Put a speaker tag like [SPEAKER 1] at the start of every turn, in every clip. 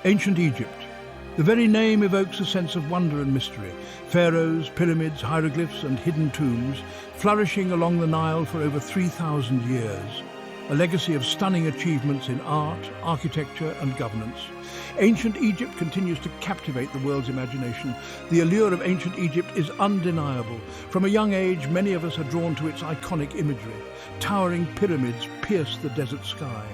[SPEAKER 1] Ancient Egypt. The very name evokes a sense of wonder and mystery. Pharaohs, pyramids, hieroglyphs and hidden tombs flourishing along the Nile for over 3,000 years. A legacy of stunning achievements in art, architecture and governance. Ancient Egypt continues to captivate the world's imagination. The allure of ancient Egypt is undeniable. From a young age, many of us are drawn to its iconic imagery. Towering pyramids pierce the desert sky.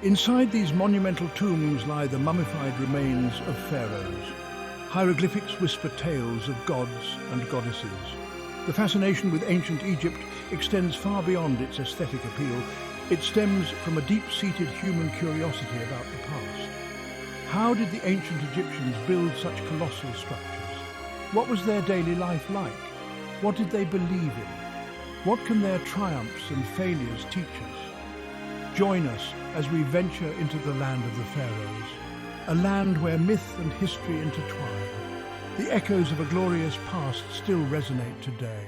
[SPEAKER 1] Inside these monumental tombs lie the mummified remains of pharaohs. Hieroglyphics whisper tales of gods and goddesses. The fascination with ancient Egypt extends far beyond its aesthetic appeal. It stems from a deep-seated human curiosity about the past. How did the ancient Egyptians build such colossal structures? What was their daily life like? What did they believe in? What can their triumphs and failures teach us? Join us as we venture into the land of the pharaohs, a land where myth and history intertwine. The echoes of a glorious past still resonate today.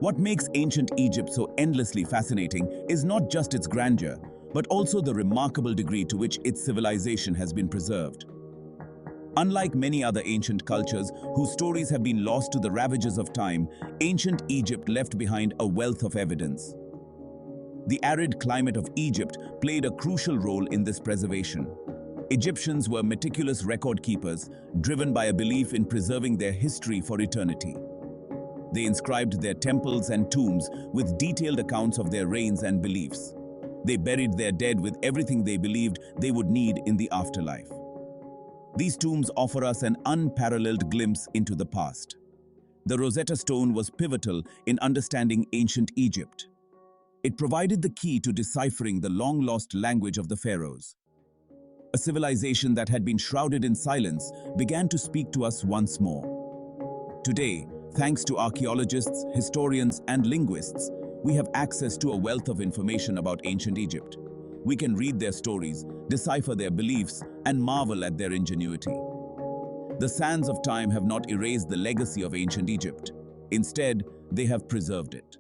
[SPEAKER 2] What makes ancient Egypt so endlessly fascinating is not just its grandeur, but also the remarkable degree to which its civilization has been preserved. Unlike many other ancient cultures whose stories have been lost to the ravages of time, ancient Egypt left behind a wealth of evidence. The arid climate of Egypt played a crucial role in this preservation. Egyptians were meticulous record keepers, driven by a belief in preserving their history for eternity. They inscribed their temples and tombs with detailed accounts of their reigns and beliefs. They buried their dead with everything they believed they would need in the afterlife. These tombs offer us an unparalleled glimpse into the past. The Rosetta Stone was pivotal in understanding ancient Egypt. It provided the key to deciphering the long-lost language of the pharaohs. A civilization that had been shrouded in silence began to speak to us once more. Today, thanks to archaeologists, historians, and linguists, we have access to a wealth of information about ancient Egypt. We can read their stories, decipher their beliefs, and marvel at their ingenuity. The sands of time have not erased the legacy of ancient Egypt. Instead, they have preserved it.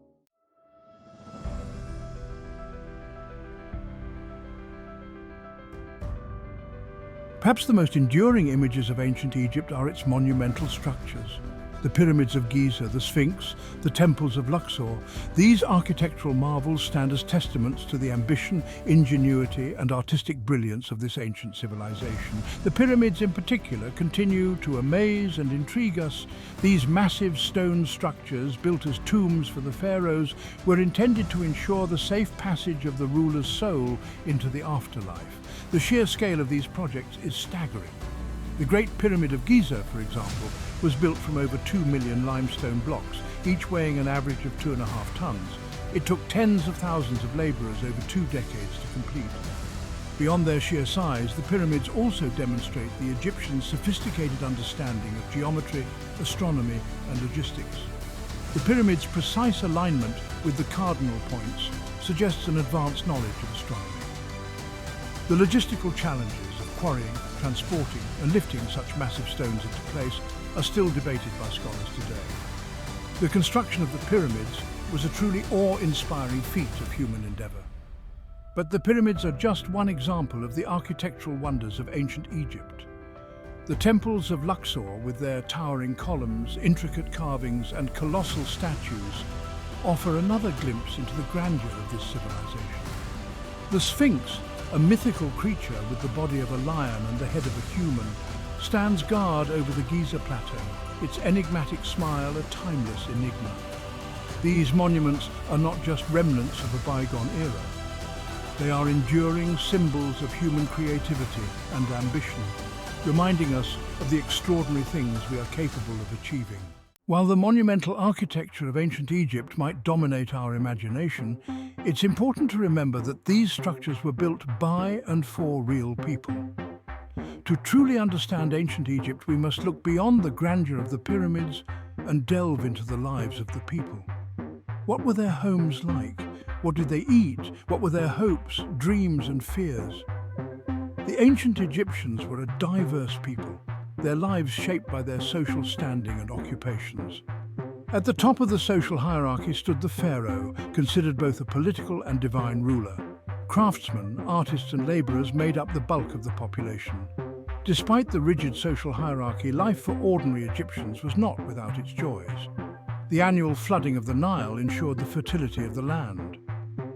[SPEAKER 1] Perhaps the most enduring images of ancient Egypt are its monumental structures. The Pyramids of Giza, the Sphinx, the temples of Luxor. These architectural marvels stand as testaments to the ambition, ingenuity, and artistic brilliance of this ancient civilization. The pyramids in particular continue to amaze and intrigue us. These massive stone structures, built as tombs for the pharaohs, were intended to ensure the safe passage of the ruler's soul into the afterlife. The sheer scale of these projects is staggering. The Great Pyramid of Giza, for example, was built from over 2 million limestone blocks, each weighing an average of 2.5 tons. It took tens of thousands of laborers over 2 decades to complete. Beyond their sheer size, the pyramids also demonstrate the Egyptians' sophisticated understanding of geometry, astronomy, and logistics. The pyramids' precise alignment with the cardinal points suggests an advanced knowledge of astronomy. The logistical challenges of quarrying, transporting and lifting such massive stones into place are still debated by scholars today. The construction of the pyramids was a truly awe-inspiring feat of human endeavor. But the pyramids are just one example of the architectural wonders of ancient Egypt. The temples of Luxor, with their towering columns, intricate carvings and colossal statues, offer another glimpse into the grandeur of this civilization. The Sphinx, a mythical creature with the body of a lion and the head of a human, stands guard over the Giza Plateau, its enigmatic smile a timeless enigma. These monuments are not just remnants of a bygone era. They are enduring symbols of human creativity and ambition, reminding us of the extraordinary things we are capable of achieving. While the monumental architecture of ancient Egypt might dominate our imagination, it's important to remember that these structures were built by and for real people. To truly understand ancient Egypt, we must look beyond the grandeur of the pyramids and delve into the lives of the people. What were their homes like? What did they eat? What were their hopes, dreams, and fears? The ancient Egyptians were a diverse people, their lives shaped by their social standing and occupations. At the top of the social hierarchy stood the pharaoh, considered both a political and divine ruler. Craftsmen, artists and laborers made up the bulk of the population. Despite the rigid social hierarchy, life for ordinary Egyptians was not without its joys. The annual flooding of the Nile ensured the fertility of the land.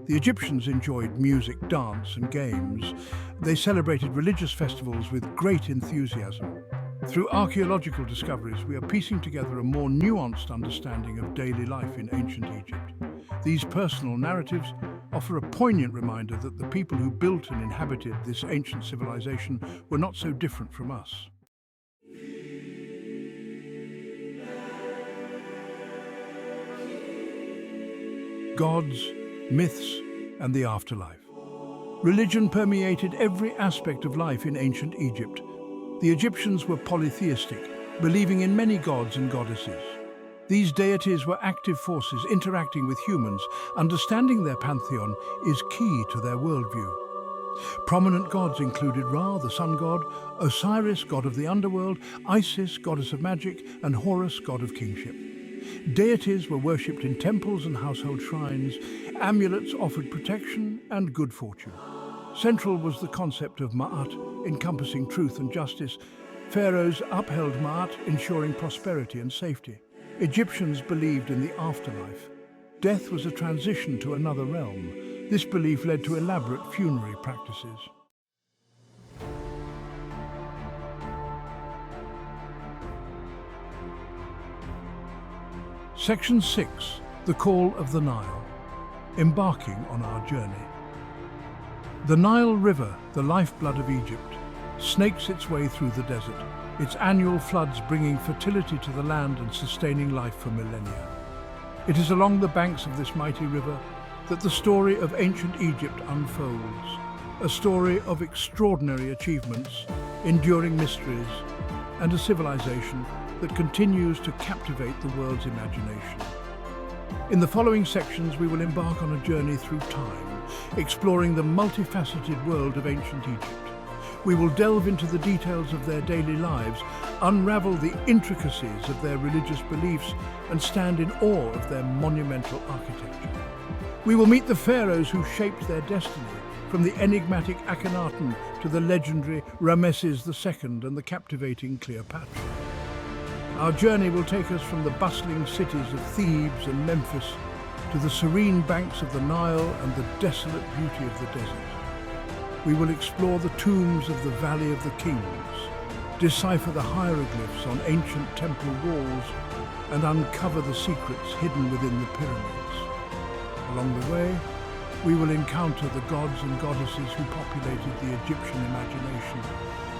[SPEAKER 1] The Egyptians enjoyed music, dance and games. They celebrated religious festivals with great enthusiasm. Through archaeological discoveries, we are piecing together a more nuanced understanding of daily life in ancient Egypt. These personal narratives offer a poignant reminder that the people who built and inhabited this ancient civilization were not so different from us. Gods, myths, and the afterlife. Religion permeated every aspect of life in ancient Egypt. The Egyptians were polytheistic, believing in many gods and goddesses. These deities were active forces interacting with humans. Understanding their pantheon is key to their worldview. Prominent gods included Ra, the sun god, Osiris, god of the underworld, Isis, goddess of magic, and Horus, god of kingship. Deities were worshipped in temples and household shrines. Amulets offered protection and good fortune. Central was the concept of Ma'at, encompassing truth and justice. Pharaohs upheld Ma'at, ensuring prosperity and safety. Egyptians believed in the afterlife. Death was a transition to another realm. This belief led to elaborate funerary practices. Section 6. The Call of the Nile. Embarking on our journey. The Nile River, the lifeblood of Egypt, snakes its way through the desert, its annual floods bringing fertility to the land and sustaining life for millennia. It is along the banks of this mighty river that the story of ancient Egypt unfolds, a story of extraordinary achievements, enduring mysteries, and a civilization that continues to captivate the world's imagination. In the following sections, we will embark on a journey through time, exploring the multifaceted world of ancient Egypt. We will delve into the details of their daily lives, unravel the intricacies of their religious beliefs, and stand in awe of their monumental architecture. We will meet the pharaohs who shaped their destiny, from the enigmatic Akhenaten to the legendary Ramesses II and the captivating Cleopatra. Our journey will take us from the bustling cities of Thebes and Memphis to the serene banks of the Nile and the desolate beauty of the desert. We will explore the tombs of the Valley of the Kings, decipher the hieroglyphs on ancient temple walls, and uncover the secrets hidden within the pyramids. Along the way, we will encounter the gods and goddesses who populated the Egyptian imagination,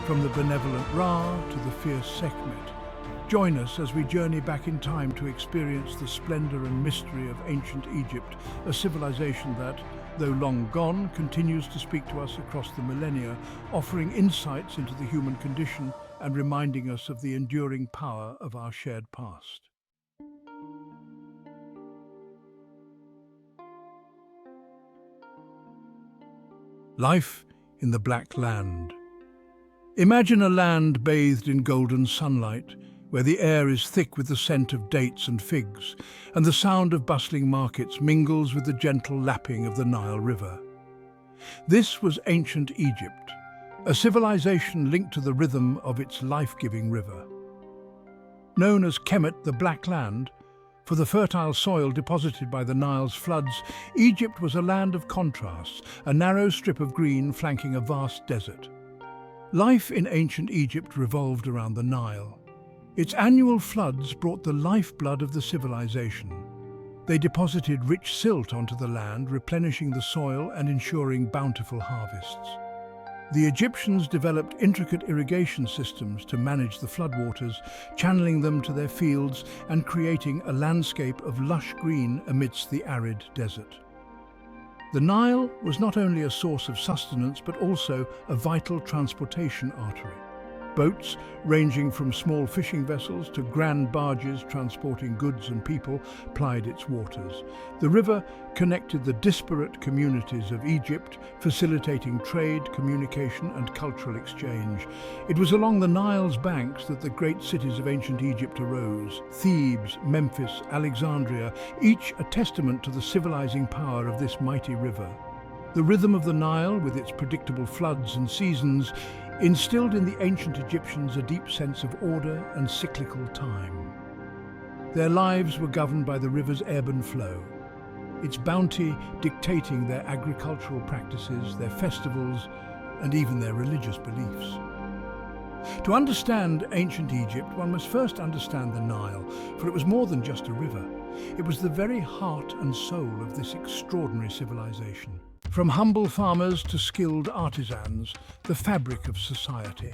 [SPEAKER 1] from the benevolent Ra to the fierce Sekhmet. Join us as we journey back in time to experience the splendor and mystery of ancient Egypt, a civilization that, though long gone, continues to speak to us across the millennia, offering insights into the human condition and reminding us of the enduring power of our shared past. Life in the Black Land. Imagine a land bathed in golden sunlight, where the air is thick with the scent of dates and figs, and the sound of bustling markets mingles with the gentle lapping of the Nile River. This was ancient Egypt, a civilization linked to the rhythm of its life-giving river. Known as Kemet, the Black Land, for the fertile soil deposited by the Nile's floods, Egypt was a land of contrasts, a narrow strip of green flanking a vast desert. Life in ancient Egypt revolved around the Nile. Its annual floods brought the lifeblood of the civilization. They deposited rich silt onto the land, replenishing the soil and ensuring bountiful harvests. The Egyptians developed intricate irrigation systems to manage the floodwaters, channeling them to their fields and creating a landscape of lush green amidst the arid desert. The Nile was not only a source of sustenance but also a vital transportation artery. Boats, ranging from small fishing vessels to grand barges transporting goods and people, plied its waters. The river connected the disparate communities of Egypt, facilitating trade, communication, and cultural exchange. It was along the Nile's banks that the great cities of ancient Egypt arose: Thebes, Memphis, Alexandria, each a testament to the civilizing power of this mighty river. The rhythm of the Nile, with its predictable floods and seasons, instilled in the ancient Egyptians a deep sense of order and cyclical time. Their lives were governed by the river's ebb and flow, its bounty dictating their agricultural practices, their festivals, and even their religious beliefs. To understand ancient Egypt, one must first understand the Nile, for it was more than just a river. It was the very heart and soul of this extraordinary civilization. From humble farmers to skilled artisans, the fabric of society.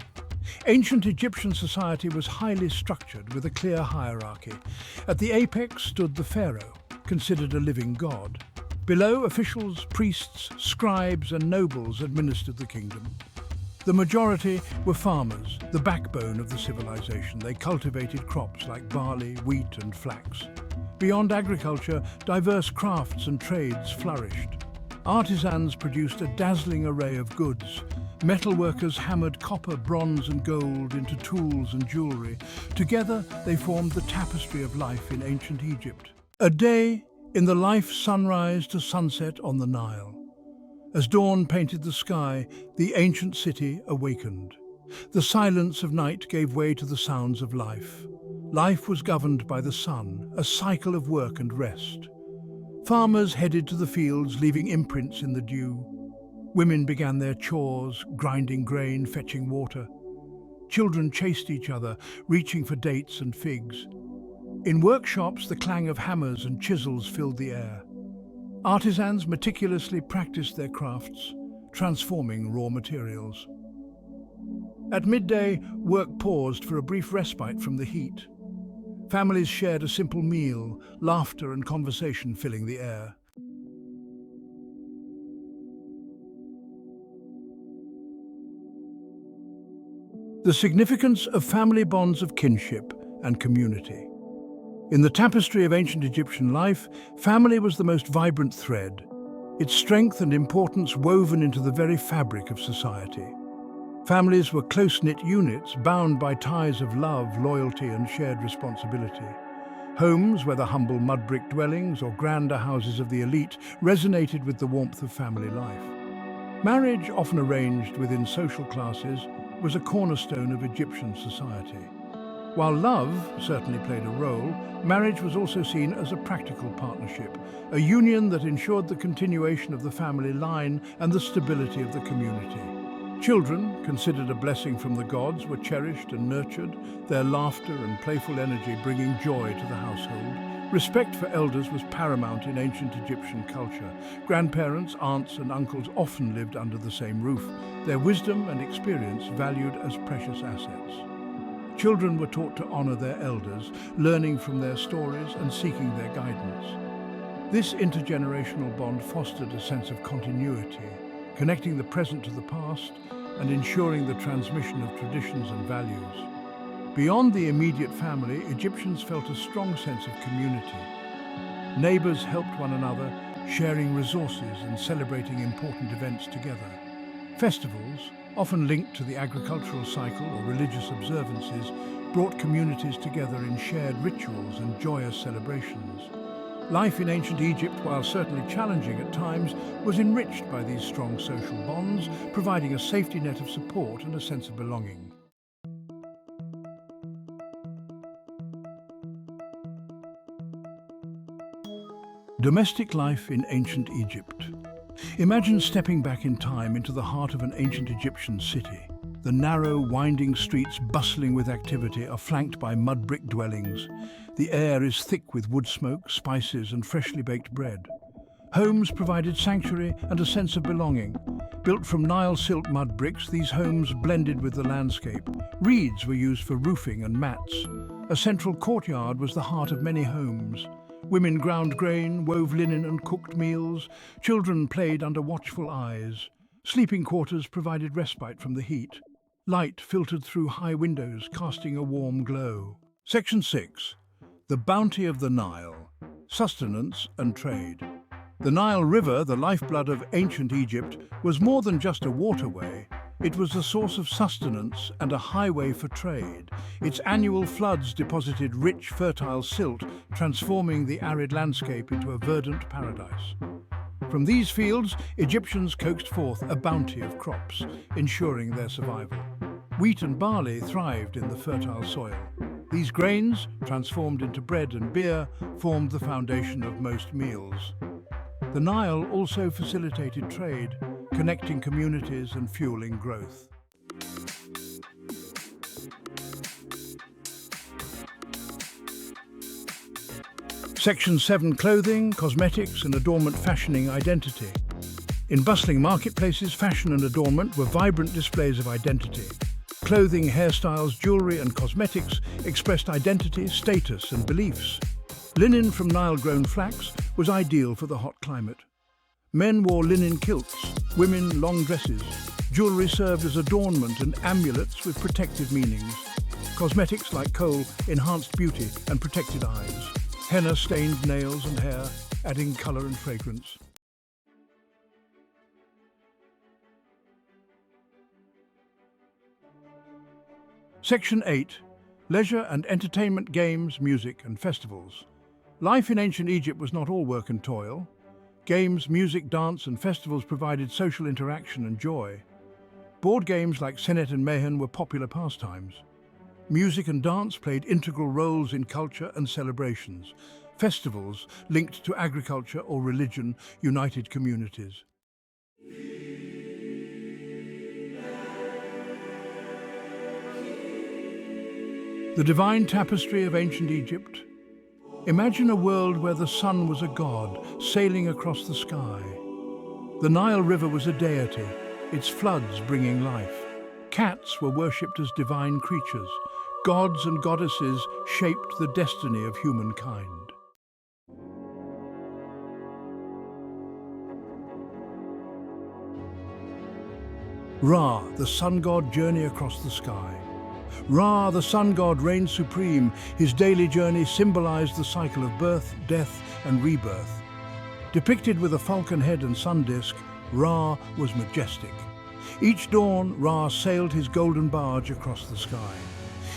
[SPEAKER 1] Ancient Egyptian society was highly structured with a clear hierarchy. At the apex stood the pharaoh, considered a living god. Below, officials, priests, scribes, and nobles administered the kingdom. The majority were farmers, the backbone of the civilization. They cultivated crops like barley, wheat, and flax. Beyond agriculture, diverse crafts and trades flourished. Artisans produced a dazzling array of goods. Metalworkers hammered copper, bronze, and gold into tools and jewelry. Together, they formed the tapestry of life in ancient Egypt. A day in the life sunrise to sunset on the Nile. As dawn painted the sky, the ancient city awakened. The silence of night gave way to the sounds of life. Life was governed by the sun, a cycle of work and rest. Farmers headed to the fields, leaving imprints in the dew. Women began their chores, grinding grain, fetching water. Children chased each other, reaching for dates and figs. In workshops, the clang of hammers and chisels filled the air. Artisans meticulously practiced their crafts, transforming raw materials. At midday, work paused for a brief respite from the heat. Families shared a simple meal, laughter and conversation filling the air. The significance of family bonds of kinship and community. In the tapestry of ancient Egyptian life, family was the most vibrant thread, its strength and importance woven into the very fabric of society. Families were close-knit units bound by ties of love, loyalty, and shared responsibility. Homes, whether humble mud-brick dwellings or grander houses of the elite, resonated with the warmth of family life. Marriage, often arranged within social classes, was a cornerstone of Egyptian society. While love certainly played a role, marriage was also seen as a practical partnership, a union that ensured the continuation of the family line and the stability of the community. Children, considered a blessing from the gods, were cherished and nurtured, their laughter and playful energy bringing joy to the household. Respect for elders was paramount in ancient Egyptian culture. Grandparents, aunts, and uncles often lived under the same roof, their wisdom and experience valued as precious assets. Children were taught to honor their elders, learning from their stories and seeking their guidance. This intergenerational bond fostered a sense of continuity, connecting the present to the past and ensuring the transmission of traditions and values. Beyond the immediate family, Egyptians felt a strong sense of community. Neighbors helped one another, sharing resources and celebrating important events together. Festivals, often linked to the agricultural cycle or religious observances, brought communities together in shared rituals and joyous celebrations. Life in ancient Egypt, while certainly challenging at times, was enriched by these strong social bonds, providing a safety net of support and a sense of belonging. Domestic life in ancient Egypt. Imagine stepping back in time into the heart of an ancient Egyptian city. The narrow, winding streets bustling with activity are flanked by mud brick dwellings. The air is thick with wood smoke, spices, and freshly baked bread. Homes provided sanctuary and a sense of belonging. Built from Nile silt mud bricks, these homes blended with the landscape. Reeds were used for roofing and mats. A central courtyard was the heart of many homes. Women ground grain, wove linen and cooked meals. Children played under watchful eyes. Sleeping quarters provided respite from the heat. Light filtered through high windows, casting a warm glow. Section 6. The Bounty of the Nile. Sustenance and Trade. The Nile River, the lifeblood of ancient Egypt, was more than just a waterway. It was a source of sustenance and a highway for trade. Its annual floods deposited rich, fertile silt, transforming the arid landscape into a verdant paradise. From these fields, Egyptians coaxed forth a bounty of crops, ensuring their survival. Wheat and barley thrived in the fertile soil. These grains, transformed into bread and beer, formed the foundation of most meals. The Nile also facilitated trade, connecting communities and fueling growth. Section 7. Clothing, cosmetics and adornment fashioning identity. In bustling marketplaces, fashion and adornment were vibrant displays of identity. Clothing, hairstyles, jewelry and cosmetics expressed identity, status and beliefs. Linen from Nile-grown flax was ideal for the hot climate. Men wore linen kilts, women long dresses. Jewelry served as adornment and amulets with protective meanings. Cosmetics like kohl enhanced beauty and protected eyes. Henna stained nails and hair, adding color and fragrance. Section 8. Leisure and entertainment, games, music and festivals. Life in ancient Egypt was not all work and toil. Games, music, dance and festivals provided social interaction and joy. Board games like Senet and Mehen were popular pastimes. Music and dance played integral roles in culture and celebrations. Festivals, linked to agriculture or religion, united communities. The divine tapestry of ancient Egypt. Imagine a world where the sun was a god, sailing across the sky. The Nile River was a deity, its floods bringing life. Cats were worshipped as divine creatures. Gods and goddesses shaped the destiny of humankind. Ra, the sun god, journey across the sky. Ra, the sun god, reigned supreme. His daily journey symbolized the cycle of birth, death, and rebirth. Depicted with a falcon head and sun disk, Ra was majestic. Each dawn, Ra sailed his golden barge across the sky.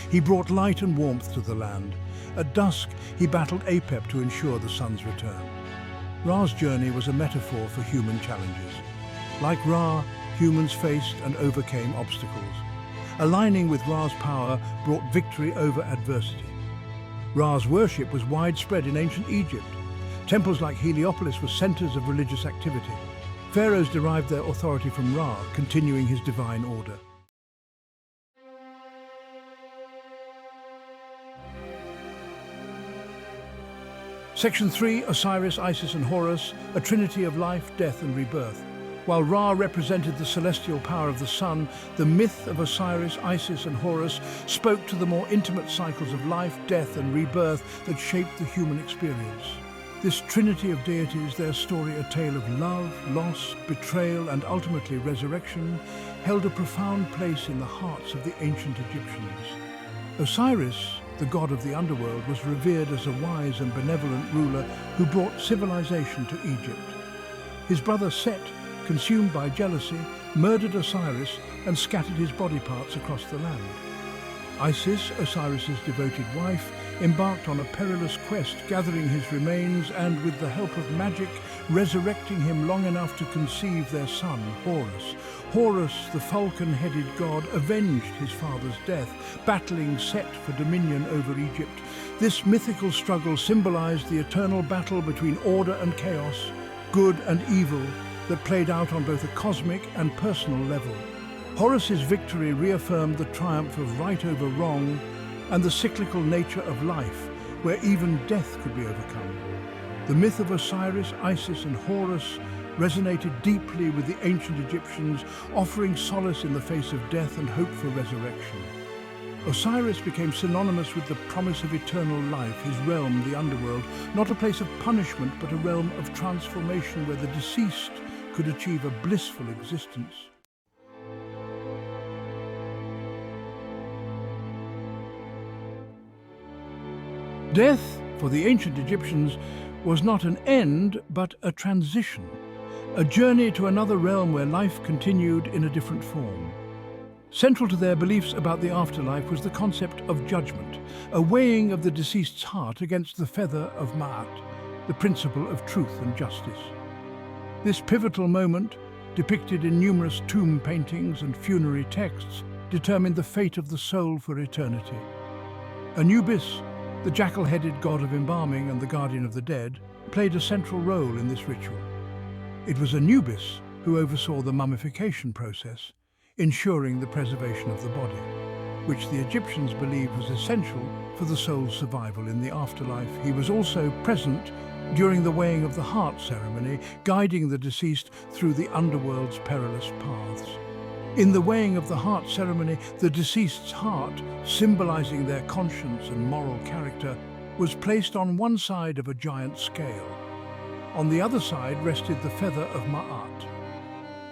[SPEAKER 1] He brought light and warmth to the land. At dusk, he battled Apep to ensure the sun's return. Ra's journey was a metaphor for human challenges. Like Ra, humans faced and overcame obstacles. Aligning with Ra's power brought victory over adversity. Ra's worship was widespread in ancient Egypt. Temples like Heliopolis were centers of religious activity. Pharaohs derived their authority from Ra, continuing his divine order. Section 3. Osiris, Isis and Horus, a trinity of life, death and rebirth. While Ra represented the celestial power of the sun, the myth of Osiris, Isis and Horus spoke to the more intimate cycles of life, death and rebirth that shaped the human experience. This trinity of deities, their story a tale of love, loss, betrayal and ultimately resurrection, held a profound place in the hearts of the ancient Egyptians. Osiris, the god of the underworld, was revered as a wise and benevolent ruler who brought civilization to Egypt. His brother Set, consumed by jealousy, murdered Osiris and scattered his body parts across the land. Isis, Osiris's devoted wife, embarked on a perilous quest, gathering his remains and, with the help of magic, resurrecting him long enough to conceive their son, Horus. Horus, the falcon-headed god, avenged his father's death, battling Set for dominion over Egypt. This mythical struggle symbolized the eternal battle between order and chaos, good and evil, that played out on both a cosmic and personal level. Horus's victory reaffirmed the triumph of right over wrong and the cyclical nature of life, where even death could be overcome. The myth of Osiris, Isis and Horus resonated deeply with the ancient Egyptians, offering solace in the face of death and hope for resurrection. Osiris became synonymous with the promise of eternal life, his realm, the underworld, not a place of punishment, but a realm of transformation where the deceased could achieve a blissful existence. Death, for the ancient Egyptians, was not an end, but a transition, a journey to another realm where life continued in a different form. Central to their beliefs about the afterlife was the concept of judgment, a weighing of the deceased's heart against the feather of Ma'at, the principle of truth and justice. This pivotal moment, depicted in numerous tomb paintings and funerary texts, determined the fate of the soul for eternity. Anubis, the jackal-headed god of embalming and the guardian of the dead, played a central role in this ritual. It was Anubis who oversaw the mummification process, ensuring the preservation of the body, which the Egyptians believed was essential for the soul's survival in the afterlife. He was also present during the weighing of the heart ceremony, guiding the deceased through the underworld's perilous paths. In the weighing of the heart ceremony, the deceased's heart, symbolizing their conscience and moral character, was placed on one side of a giant scale. On the other side rested the feather of Ma'at.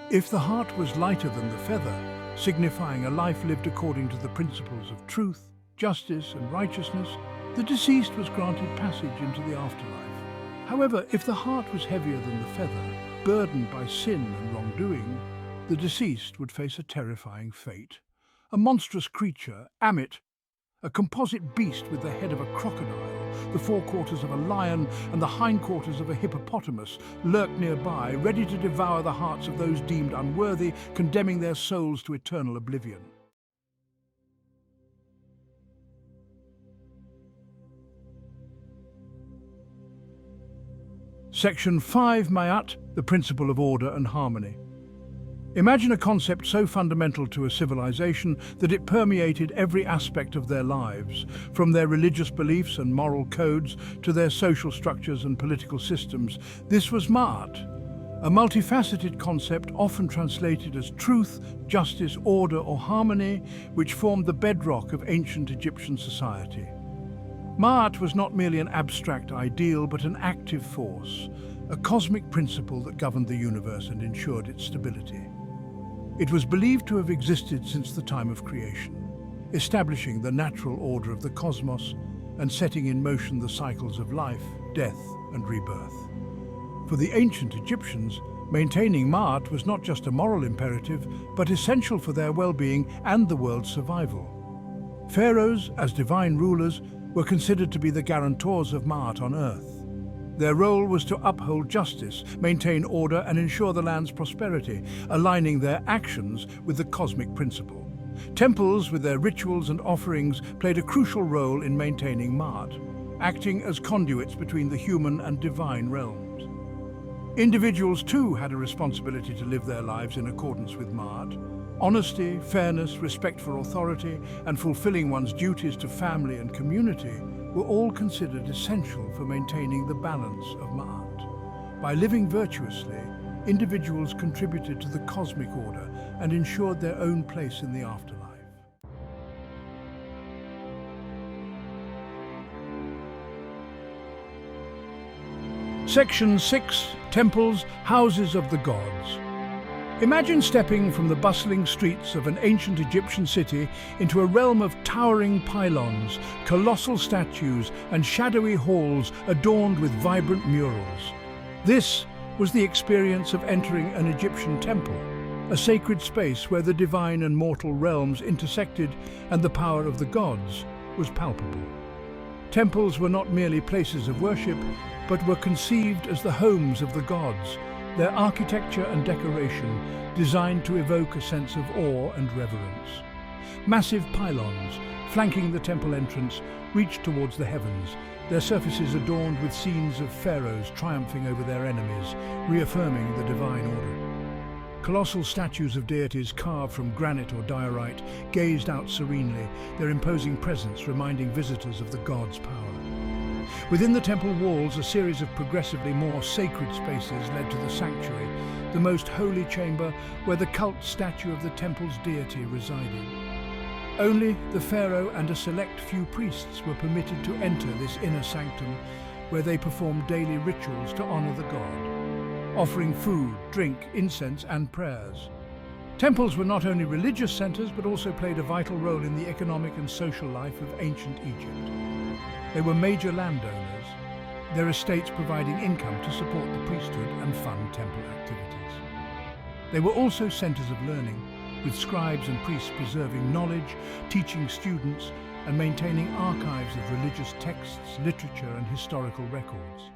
[SPEAKER 1] If the heart was lighter than the feather, signifying a life lived according to the principles of truth, justice, and righteousness, the deceased was granted passage into the afterlife. However, if the heart was heavier than the feather, burdened by sin and wrongdoing, the deceased would face a terrifying fate. A monstrous creature, Amit, a composite beast with the head of a crocodile, the forequarters of a lion, and the hindquarters of a hippopotamus, lurked nearby, ready to devour the hearts of those deemed unworthy, condemning their souls to eternal oblivion. Section 5, Ma'at, the principle of order and harmony. Imagine a concept so fundamental to a civilization that it permeated every aspect of their lives, from their religious beliefs and moral codes to their social structures and political systems. This was Ma'at, a multifaceted concept often translated as truth, justice, order, or harmony, which formed the bedrock of ancient Egyptian society. Ma'at was not merely an abstract ideal, but an active force, a cosmic principle that governed the universe and ensured its stability. It was believed to have existed since the time of creation, establishing the natural order of the cosmos and setting in motion the cycles of life, death, and rebirth. For the ancient Egyptians, maintaining Ma'at was not just a moral imperative, but essential for their well-being and the world's survival. Pharaohs, as divine rulers, were considered to be the guarantors of Ma'at on earth. Their role was to uphold justice, maintain order, and ensure the land's prosperity, aligning their actions with the cosmic principle. Temples, with their rituals and offerings, played a crucial role in maintaining Ma'at, acting as conduits between the human and divine realms. Individuals, too, had a responsibility to live their lives in accordance with Ma'at. Honesty, fairness, respect for authority, and fulfilling one's duties to family and community were all considered essential for maintaining the balance of Ma'at. By living virtuously, individuals contributed to the cosmic order and ensured their own place in the afterlife. Section 6, Temples, Houses of the Gods. Imagine stepping from the bustling streets of an ancient Egyptian city into a realm of towering pylons, colossal statues, and shadowy halls adorned with vibrant murals. This was the experience of entering an Egyptian temple, a sacred space where the divine and mortal realms intersected and the power of the gods was palpable. Temples were not merely places of worship, but were conceived as the homes of the gods, their architecture and decoration designed to evoke a sense of awe and reverence. Massive pylons, flanking the temple entrance, reached towards the heavens, their surfaces adorned with scenes of pharaohs triumphing over their enemies, reaffirming the divine order. Colossal statues of deities carved from granite or diorite gazed out serenely, their imposing presence reminding visitors of the gods' power. Within the temple walls, a series of progressively more sacred spaces led to the sanctuary, the most holy chamber where the cult statue of the temple's deity resided. Only the pharaoh and a select few priests were permitted to enter this inner sanctum, where they performed daily rituals to honor the god, offering food, drink, incense, and prayers. Temples were not only religious centers, but also played a vital role in the economic and social life of ancient Egypt. They were major landowners, their estates providing income to support the priesthood and fund temple activities. They were also centers of learning, with scribes and priests preserving knowledge, teaching students, and maintaining archives of religious texts, literature, and historical records.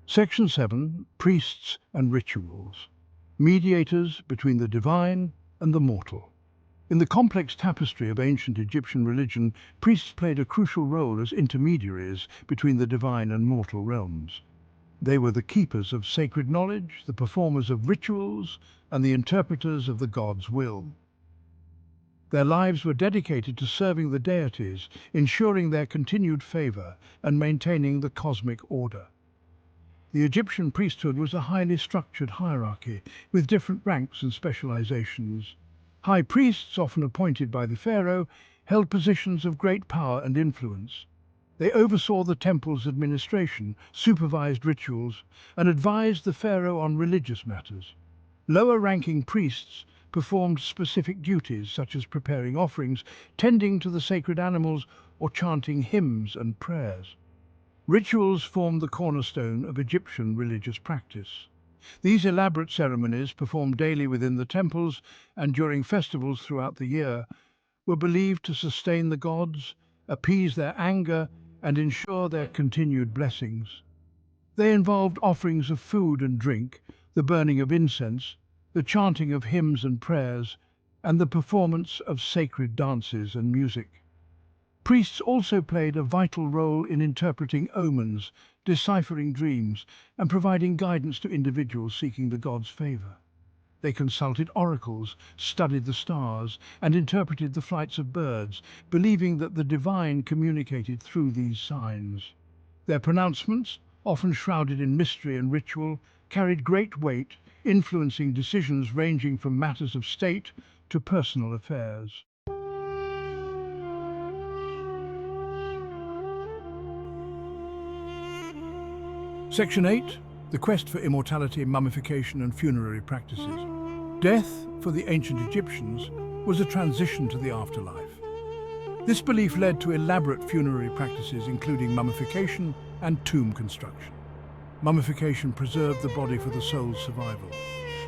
[SPEAKER 1] Section 7. Priests and Rituals. Mediators between the divine and the mortal. In the complex tapestry of ancient Egyptian religion, priests played a crucial role as intermediaries between the divine and mortal realms. They were the keepers of sacred knowledge, the performers of rituals, and the interpreters of the god's will. Their lives were dedicated to serving the deities, ensuring their continued favor, and maintaining the cosmic order. The Egyptian priesthood was a highly structured hierarchy, with different ranks and specializations. High priests, often appointed by the pharaoh, held positions of great power and influence. They oversaw the temple's administration, supervised rituals, and advised the pharaoh on religious matters. Lower-ranking priests performed specific duties, such as preparing offerings, tending to the sacred animals, or chanting hymns and prayers. Rituals formed the cornerstone of Egyptian religious practice. These elaborate ceremonies, performed daily within the temples and during festivals throughout the year, were believed to sustain the gods, appease their anger, and ensure their continued blessings. They involved offerings of food and drink, the burning of incense, the chanting of hymns and prayers, and the performance of sacred dances and music. Priests also played a vital role in interpreting omens, deciphering dreams, and providing guidance to individuals seeking the god's favor. They consulted oracles, studied the stars, and interpreted the flights of birds, believing that the divine communicated through these signs. Their pronouncements, often shrouded in mystery and ritual, carried great weight, influencing decisions ranging from matters of state to personal affairs. Section 8. The quest for immortality, mummification, and funerary practices. Death, for the ancient Egyptians, was a transition to the afterlife. This belief led to elaborate funerary practices, including mummification and tomb construction. Mummification preserved the body for the soul's survival.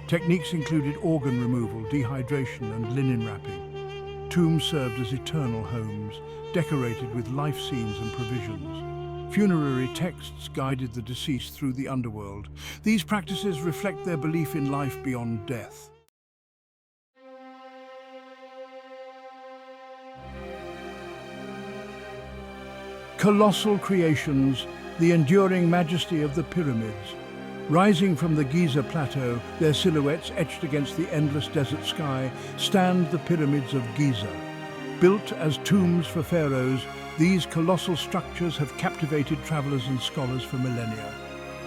[SPEAKER 1] Techniques included organ removal, dehydration, and linen wrapping. Tombs served as eternal homes, decorated with life scenes and provisions. Funerary texts guided the deceased through the underworld. These practices reflect their belief in life beyond death. Colossal creations, the enduring majesty of the pyramids. Rising from the Giza Plateau, their silhouettes etched against the endless desert sky, stand the Pyramids of Giza. Built as tombs for pharaohs, these colossal structures have captivated travelers and scholars for millennia.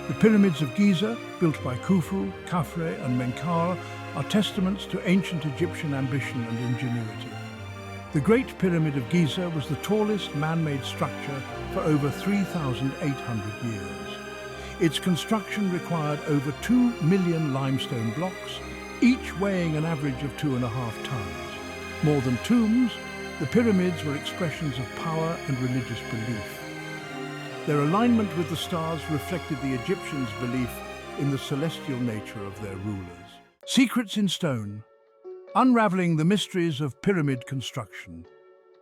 [SPEAKER 1] The Pyramids of Giza, built by Khufu, Khafre, and Menkaure, are testaments to ancient Egyptian ambition and ingenuity. The Great Pyramid of Giza was the tallest man-made structure for over 3,800 years. Its construction required over 2 million limestone blocks, each weighing an average of 2.5 tons. More than tombs, the pyramids were expressions of power and religious belief. Their alignment with the stars reflected the Egyptians' belief in the celestial nature of their rulers. Secrets in Stone. Unraveling the mysteries of pyramid construction.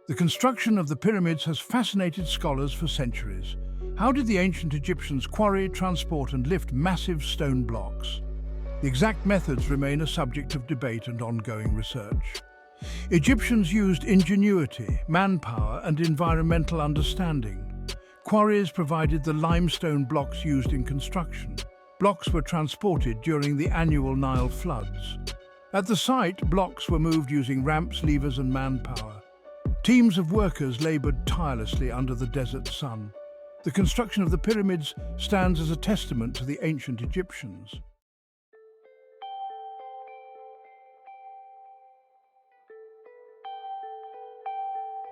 [SPEAKER 1] The construction of the pyramids has fascinated scholars for centuries. How did the ancient Egyptians quarry, transport, and lift massive stone blocks? The exact methods remain a subject of debate and ongoing research. Egyptians used ingenuity, manpower, and environmental understanding. Quarries provided the limestone blocks used in construction. Blocks were transported during the annual Nile floods. At the site, blocks were moved using ramps, levers, and manpower. Teams of workers labored tirelessly under the desert sun. The construction of the pyramids stands as a testament to the ancient Egyptians.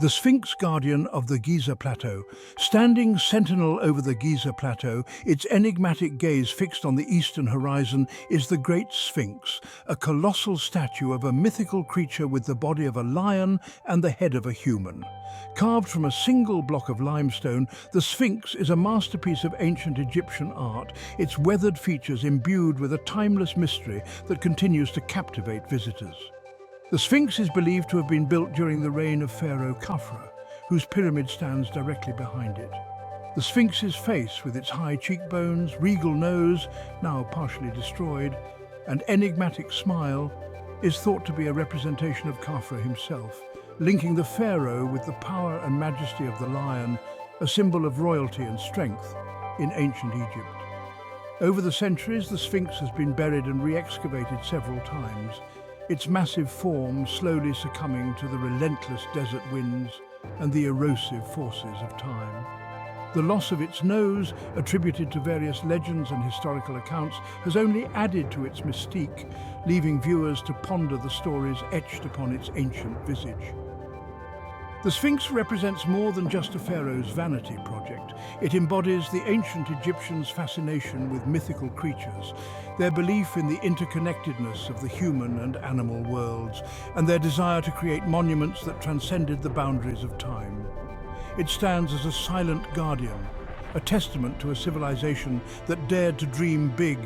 [SPEAKER 1] The Sphinx, guardian of the Giza Plateau, standing sentinel over the Giza Plateau, its enigmatic gaze fixed on the eastern horizon, is the Great Sphinx, a colossal statue of a mythical creature with the body of a lion and the head of a human. Carved from a single block of limestone, the Sphinx is a masterpiece of ancient Egyptian art, its weathered features imbued with a timeless mystery that continues to captivate visitors. The Sphinx is believed to have been built during the reign of Pharaoh Khafra, whose pyramid stands directly behind it. The Sphinx's face, with its high cheekbones, regal nose, now partially destroyed, and enigmatic smile, is thought to be a representation of Khafra himself, linking the pharaoh with the power and majesty of the lion, a symbol of royalty and strength in ancient Egypt. Over the centuries, the Sphinx has been buried and re-excavated several times, its massive form slowly succumbing to the relentless desert winds and the erosive forces of time. The loss of its nose, attributed to various legends and historical accounts, has only added to its mystique, leaving viewers to ponder the stories etched upon its ancient visage. The Sphinx represents more than just a pharaoh's vanity project. It embodies the ancient Egyptians' fascination with mythical creatures, their belief in the interconnectedness of the human and animal worlds, and their desire to create monuments that transcended the boundaries of time. It stands as a silent guardian, a testament to a civilization that dared to dream big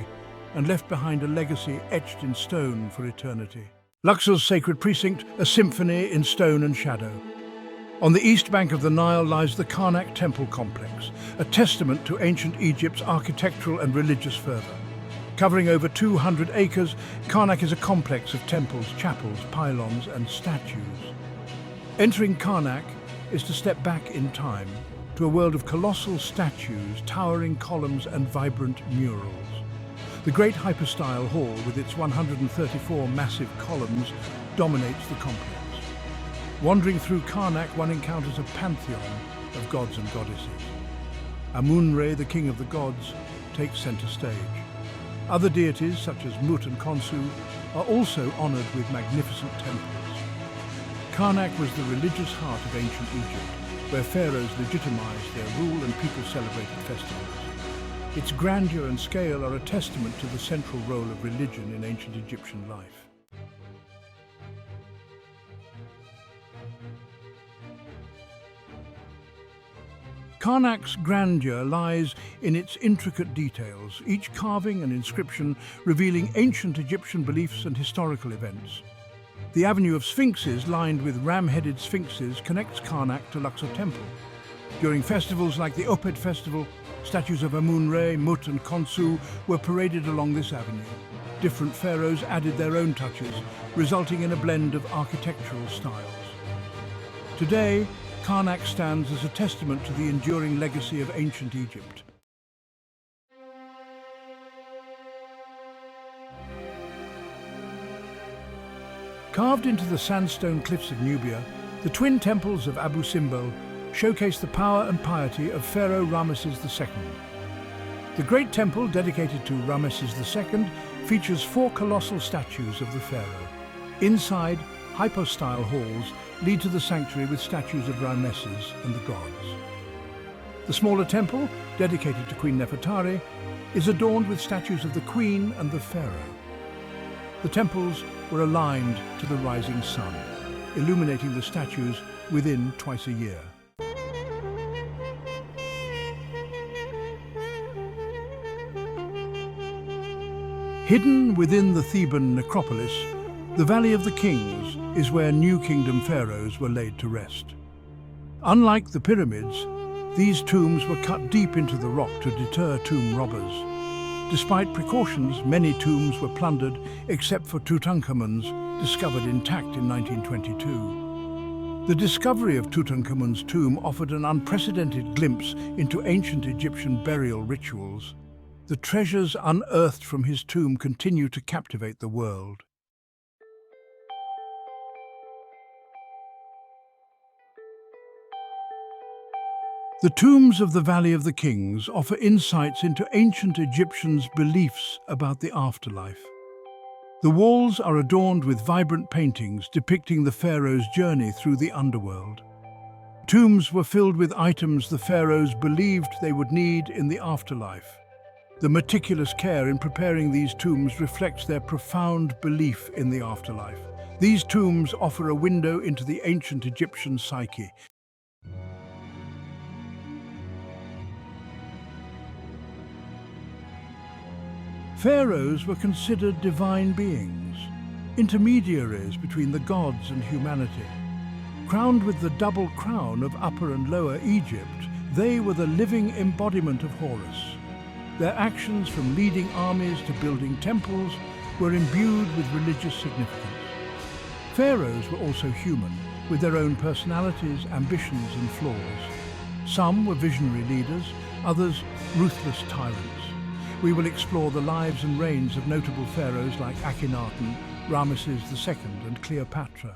[SPEAKER 1] and left behind a legacy etched in stone for eternity. Luxor's sacred precinct, a symphony in stone and shadow. On the east bank of the Nile lies the Karnak temple complex, a testament to ancient Egypt's architectural and religious fervor. Covering over 200 acres, Karnak is a complex of temples, chapels, pylons, and statues. Entering Karnak is to step back in time to a world of colossal statues, towering columns, and vibrant murals. The great hypostyle hall, with its 134 massive columns, dominates the complex. Wandering through Karnak, one encounters a pantheon of gods and goddesses. Amun-Re, the king of the gods, takes center stage. Other deities, such as Mut and Khonsu, are also honored with magnificent temples. Karnak was the religious heart of ancient Egypt, where pharaohs legitimized their rule and people celebrated festivals. Its grandeur and scale are a testament to the central role of religion in ancient Egyptian life. Karnak's grandeur lies in its intricate details, each carving and inscription revealing ancient Egyptian beliefs and historical events. The avenue of sphinxes, lined with ram-headed sphinxes, connects Karnak to Luxor Temple. During festivals like the Opet Festival, statues of Amun-Re, Mut and Khonsu were paraded along this avenue. Different pharaohs added their own touches, resulting in a blend of architectural styles. Today, Karnak stands as a testament to the enduring legacy of ancient Egypt. Carved into the sandstone cliffs of Nubia, the twin temples of Abu Simbel showcase the power and piety of Pharaoh Ramesses II. The Great Temple, dedicated to Ramesses II, features 4 colossal statues of the pharaoh. Inside, hypostyle halls lead to the sanctuary with statues of Ramesses and the gods. The smaller temple, dedicated to Queen Nefertari, is adorned with statues of the queen and the pharaoh. The temples were aligned to the rising sun, illuminating the statues within twice a year. Hidden within the Theban necropolis, the Valley of the Kings is where New Kingdom pharaohs were laid to rest. Unlike the pyramids, these tombs were cut deep into the rock to deter tomb robbers. Despite precautions, many tombs were plundered except for Tutankhamun's, discovered intact in 1922. The discovery of Tutankhamun's tomb offered an unprecedented glimpse into ancient Egyptian burial rituals. The treasures unearthed from his tomb continue to captivate the world. The tombs of the Valley of the Kings offer insights into ancient Egyptians' beliefs about the afterlife. The walls are adorned with vibrant paintings depicting the pharaoh's journey through the underworld. tombs were filled with items the pharaohs believed they would need in the afterlife. The meticulous care in preparing these tombs reflects their profound belief in the afterlife. These tombs offer a window into the ancient Egyptian psyche. Pharaohs were considered divine beings, intermediaries between the gods and humanity. Crowned with the double crown of Upper and Lower Egypt, they were the living embodiment of Horus. Their actions, from leading armies to building temples, were imbued with religious significance. Pharaohs were also human, with their own personalities, ambitions and flaws. Some were visionary leaders, others ruthless tyrants. We will explore the lives and reigns of notable pharaohs like Akhenaten, Ramesses II and Cleopatra.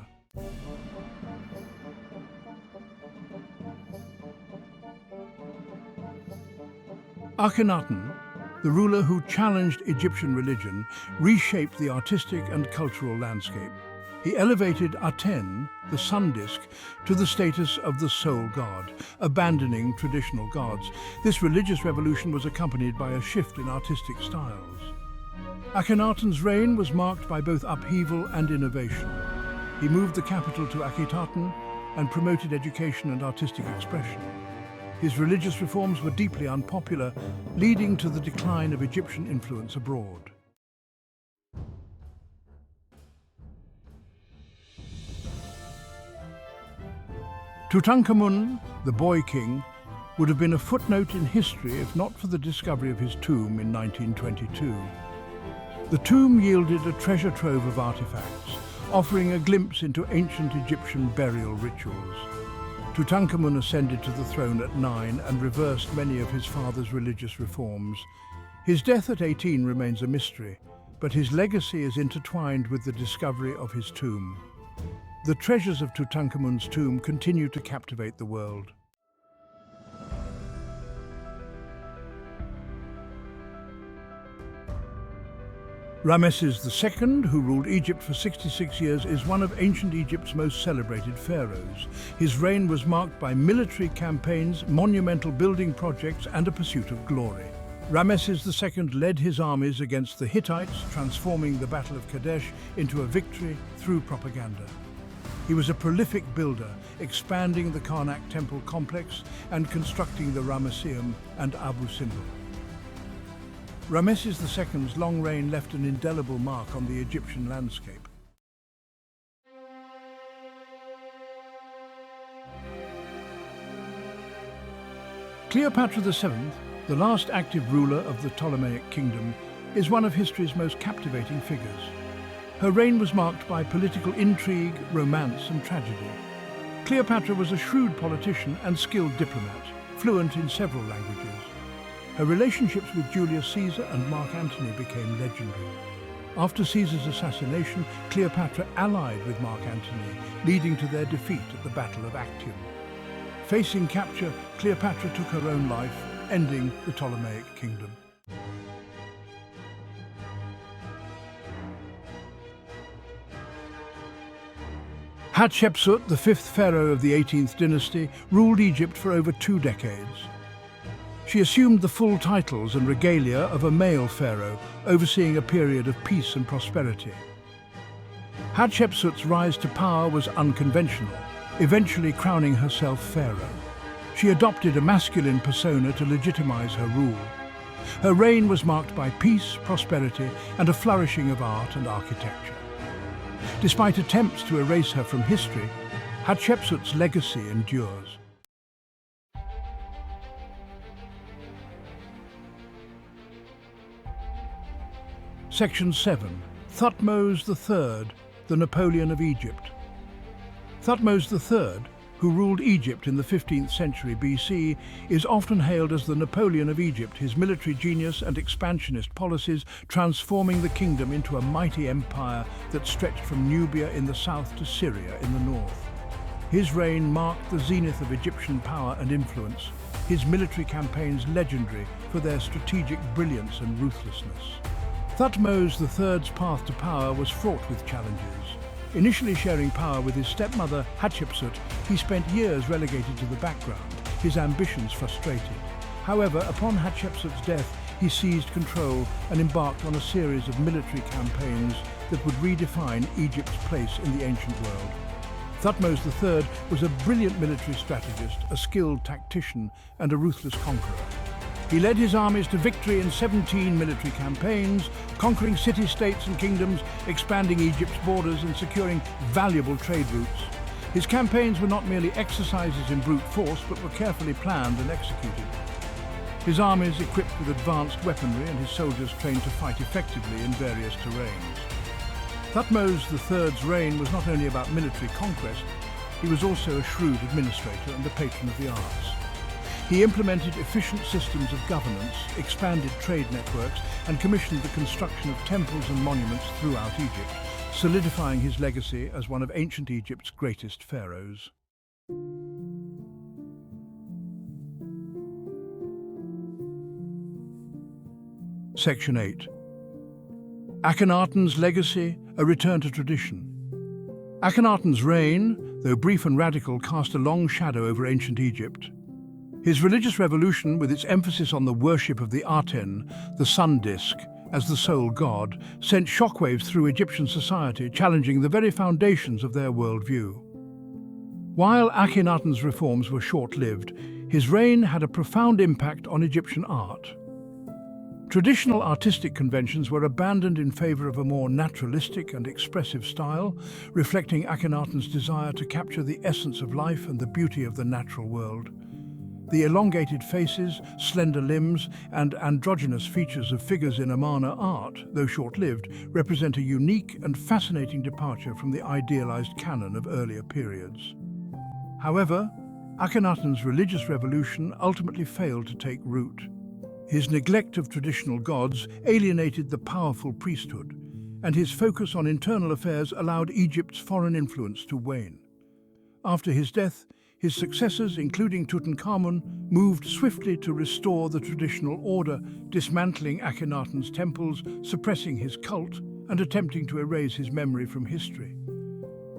[SPEAKER 1] Akhenaten, the ruler who challenged Egyptian religion, reshaped the artistic and cultural landscape. He elevated Aten, the sun disk, to the status of the sole god, abandoning traditional gods. This religious revolution was accompanied by a shift in artistic styles. Akhenaten's reign was marked by both upheaval and innovation. He moved the capital to Akhetaten and promoted education and artistic expression. His religious reforms were deeply unpopular, leading to the decline of Egyptian influence abroad. Tutankhamun, the Boy King, would have been a footnote in history if not for the discovery of his tomb in 1922. The tomb yielded a treasure trove of artifacts, offering a glimpse into ancient Egyptian burial rituals. Tutankhamun ascended to the throne at 9 and reversed many of his father's religious reforms. His death at 18 remains a mystery, but his legacy is intertwined with the discovery of his tomb. The treasures of Tutankhamun's tomb continue to captivate the world. Ramesses II, who ruled Egypt for 66 years, is one of ancient Egypt's most celebrated pharaohs. His reign was marked by military campaigns, monumental building projects, and a pursuit of glory. Ramesses II led his armies against the Hittites, transforming the Battle of Kadesh into a victory through propaganda. He was a prolific builder, expanding the Karnak temple complex and constructing the Ramesseum and Abu Simbel. Ramesses II's long reign left an indelible mark on the Egyptian landscape. Cleopatra VII, the last active ruler of the Ptolemaic kingdom, is one of history's most captivating figures. Her reign was marked by political intrigue, romance and tragedy. Cleopatra was a shrewd politician and skilled diplomat, fluent in several languages. Her relationships with Julius Caesar and Mark Antony became legendary. After Caesar's assassination, Cleopatra allied with Mark Antony, leading to their defeat at the Battle of Actium. Facing capture, Cleopatra took her own life, ending the Ptolemaic kingdom. Hatshepsut, the fifth pharaoh of the 18th dynasty, ruled Egypt for over 2 decades. She assumed the full titles and regalia of a male pharaoh, overseeing a period of peace and prosperity. Hatshepsut's rise to power was unconventional, eventually crowning herself pharaoh. She adopted a masculine persona to legitimize her rule. Her reign was marked by peace, prosperity, and a flourishing of art and architecture. Despite attempts to erase her from history, Hatshepsut's legacy endures. Section 7. Thutmose III, the Napoleon of Egypt. Thutmose III, who ruled Egypt in the 15th century BC, is often hailed as the Napoleon of Egypt, his military genius and expansionist policies transforming the kingdom into a mighty empire that stretched from Nubia in the south to Syria in the north. His reign marked the zenith of Egyptian power and influence, his military campaigns legendary for their strategic brilliance and ruthlessness. Thutmose III's path to power was fraught with challenges. Initially sharing power with his stepmother Hatshepsut, he spent years relegated to the background, his ambitions frustrated. However, upon Hatshepsut's death, he seized control and embarked on a series of military campaigns that would redefine Egypt's place in the ancient world. Thutmose III was a brilliant military strategist, a skilled tactician, and a ruthless conqueror. He led his armies to victory in 17 military campaigns, conquering city-states and kingdoms, expanding Egypt's borders and securing valuable trade routes. His campaigns were not merely exercises in brute force, but were carefully planned and executed. His armies equipped with advanced weaponry and his soldiers trained to fight effectively in various terrains. Thutmose III's reign was not only about military conquest, he was also a shrewd administrator and a patron of the arts. He implemented efficient systems of governance, expanded trade networks, and commissioned the construction of temples and monuments throughout Egypt, solidifying his legacy as one of ancient Egypt's greatest pharaohs. Section 8. Akhenaten's legacy, a return to tradition. Akhenaten's reign, though brief and radical, cast a long shadow over ancient Egypt. His religious revolution, with its emphasis on the worship of the Aten, the sun disk, as the sole god, sent shockwaves through Egyptian society, challenging the very foundations of their worldview. While Akhenaten's reforms were short-lived, his reign had a profound impact on Egyptian art. Traditional artistic conventions were abandoned in favor of a more naturalistic and expressive style, reflecting Akhenaten's desire to capture the essence of life and the beauty of the natural world. The elongated faces, slender limbs, and androgynous features of figures in Amarna art, though short-lived, represent a unique and fascinating departure from the idealized canon of earlier periods. However, Akhenaten's religious revolution ultimately failed to take root. His neglect of traditional gods alienated the powerful priesthood, and his focus on internal affairs allowed Egypt's foreign influence to wane. After his death, his successors, including Tutankhamun, moved swiftly to restore the traditional order, dismantling Akhenaten's temples, suppressing his cult, and attempting to erase his memory from history.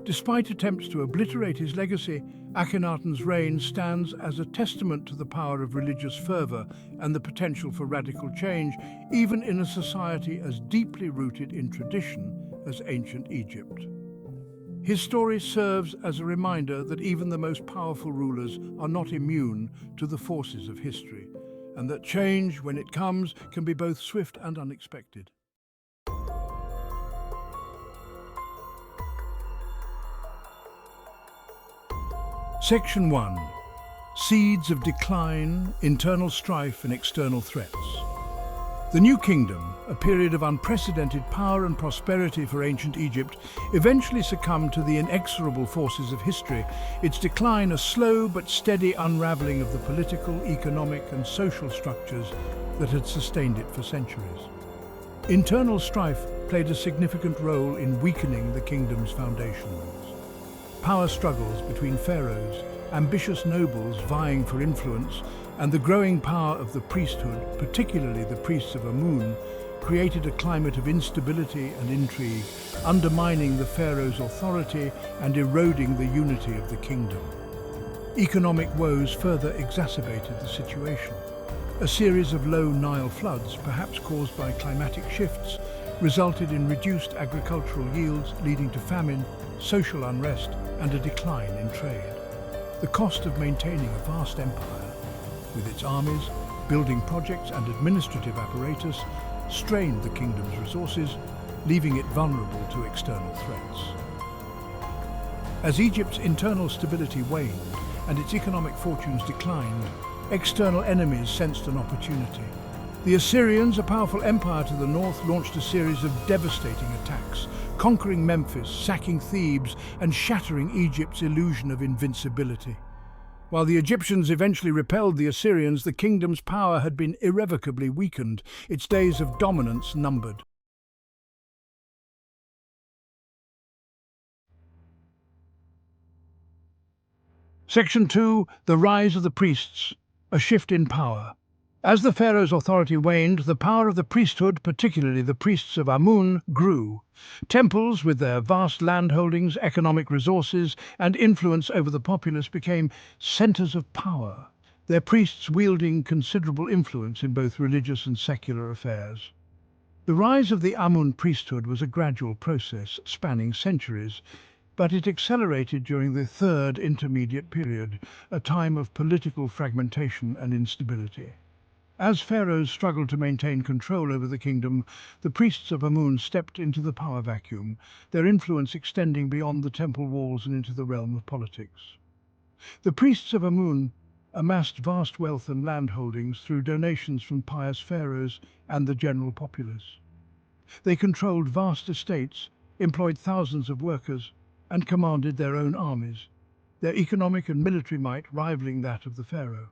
[SPEAKER 1] Despite attempts to obliterate his legacy, Akhenaten's reign stands as a testament to the power of religious fervor and the potential for radical change, even in a society as deeply rooted in tradition as ancient Egypt. His story serves as a reminder that even the most powerful rulers are not immune to the forces of history, and that change, when it comes, can be both swift and unexpected. Section 1. Seeds of decline, internal strife and external threats. The New Kingdom, a period of unprecedented power and prosperity for ancient Egypt, eventually succumbed to the inexorable forces of history, its decline a slow but steady unraveling of the political, economic and social structures that had sustained it for centuries. Internal strife played a significant role in weakening the kingdom's foundations. Power struggles between pharaohs, ambitious nobles vying for influence, and the growing power of the priesthood, particularly the priests of Amun, created a climate of instability and intrigue, undermining the pharaoh's authority and eroding the unity of the kingdom. Economic woes further exacerbated the situation. A series of low Nile floods, perhaps caused by climatic shifts, resulted in reduced agricultural yields, leading to famine, social unrest, and a decline in trade. The cost of maintaining a vast empire, with its armies, building projects and administrative apparatus, strained the kingdom's resources, leaving it vulnerable to external threats. As Egypt's internal stability waned and its economic fortunes declined, external enemies sensed an opportunity. The Assyrians, a powerful empire to the north, launched a series of devastating attacks, conquering Memphis, sacking Thebes, and shattering Egypt's illusion of invincibility. While the Egyptians eventually repelled the Assyrians, the kingdom's power had been irrevocably weakened, its days of dominance numbered. Section 2. The rise of the priests, a shift in power. As the pharaoh's authority waned, the power of the priesthood, particularly the priests of Amun, grew. Temples, with their vast landholdings, economic resources, and influence over the populace, became centers of power, their priests wielding considerable influence in both religious and secular affairs. The rise of the Amun priesthood was a gradual process spanning centuries, but it accelerated during the Third Intermediate Period, a time of political fragmentation and instability. As pharaohs struggled to maintain control over the kingdom, the priests of Amun stepped into the power vacuum, their influence extending beyond the temple walls and into the realm of politics. The priests of Amun amassed vast wealth and land holdings through donations from pious pharaohs and the general populace. They controlled vast estates, employed thousands of workers, and commanded their own armies, their economic and military might rivaling that of the pharaoh.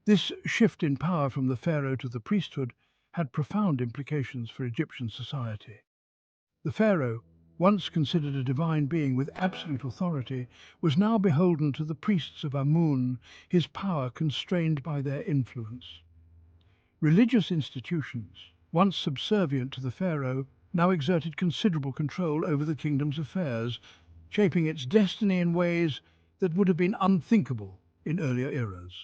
[SPEAKER 1] This shift in power from the pharaoh to the priesthood had profound implications for Egyptian society. The pharaoh, once considered a divine being with absolute authority, was now beholden to the priests of Amun, his power constrained by their influence. Religious institutions, once subservient to the pharaoh, now exerted considerable control over the kingdom's affairs, shaping its destiny in ways that would have been unthinkable in earlier eras.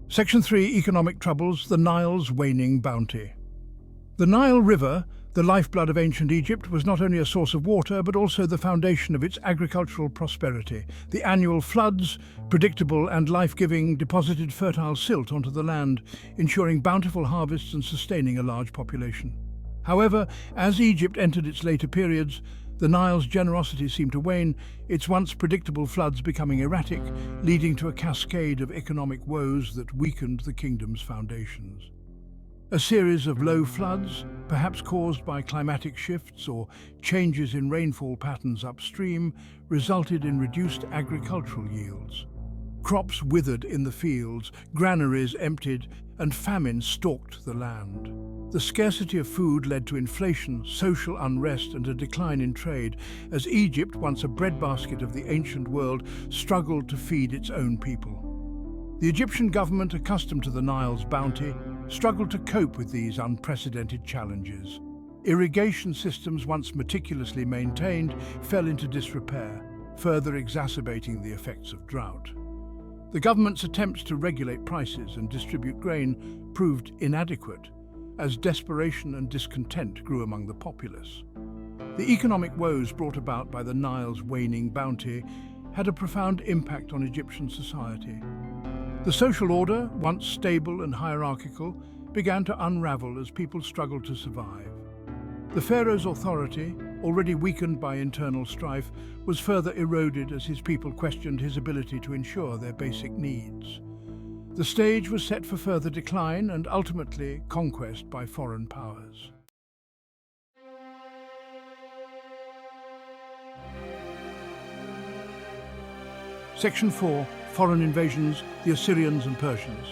[SPEAKER 1] Section 3: Economic Troubles, the Nile's Waning Bounty. The Nile River, the lifeblood of ancient Egypt, was not only a source of water but also the foundation of its agricultural prosperity. The annual floods, predictable and life-giving, deposited fertile silt onto the land, ensuring bountiful harvests and sustaining a large population. However, as Egypt entered its later periods, the Nile's generosity seemed to wane, its once predictable floods becoming erratic, leading to a cascade of economic woes that weakened the kingdom's foundations. A series of low floods, perhaps caused by climatic shifts or changes in rainfall patterns upstream, resulted in reduced agricultural yields. Crops withered in the fields, granaries emptied, and famine stalked the land. The scarcity of food led to inflation, social unrest, and a decline in trade, as Egypt, once a breadbasket of the ancient world, struggled to feed its own people. The Egyptian government, accustomed to the Nile's bounty, struggled to cope with these unprecedented challenges. Irrigation systems, once meticulously maintained, fell into disrepair, further exacerbating the effects of drought. The government's attempts to regulate prices and distribute grain proved inadequate, as desperation and discontent grew among the populace. The economic woes brought about by the Nile's waning bounty had a profound impact on Egyptian society. The social order, once stable and hierarchical, began to unravel as people struggled to survive. The pharaoh's authority, already weakened by internal strife, was further eroded as his people questioned his ability to ensure their basic needs. The stage was set for further decline and ultimately conquest by foreign powers. Section 4: Foreign Invasions, the Assyrians and Persians.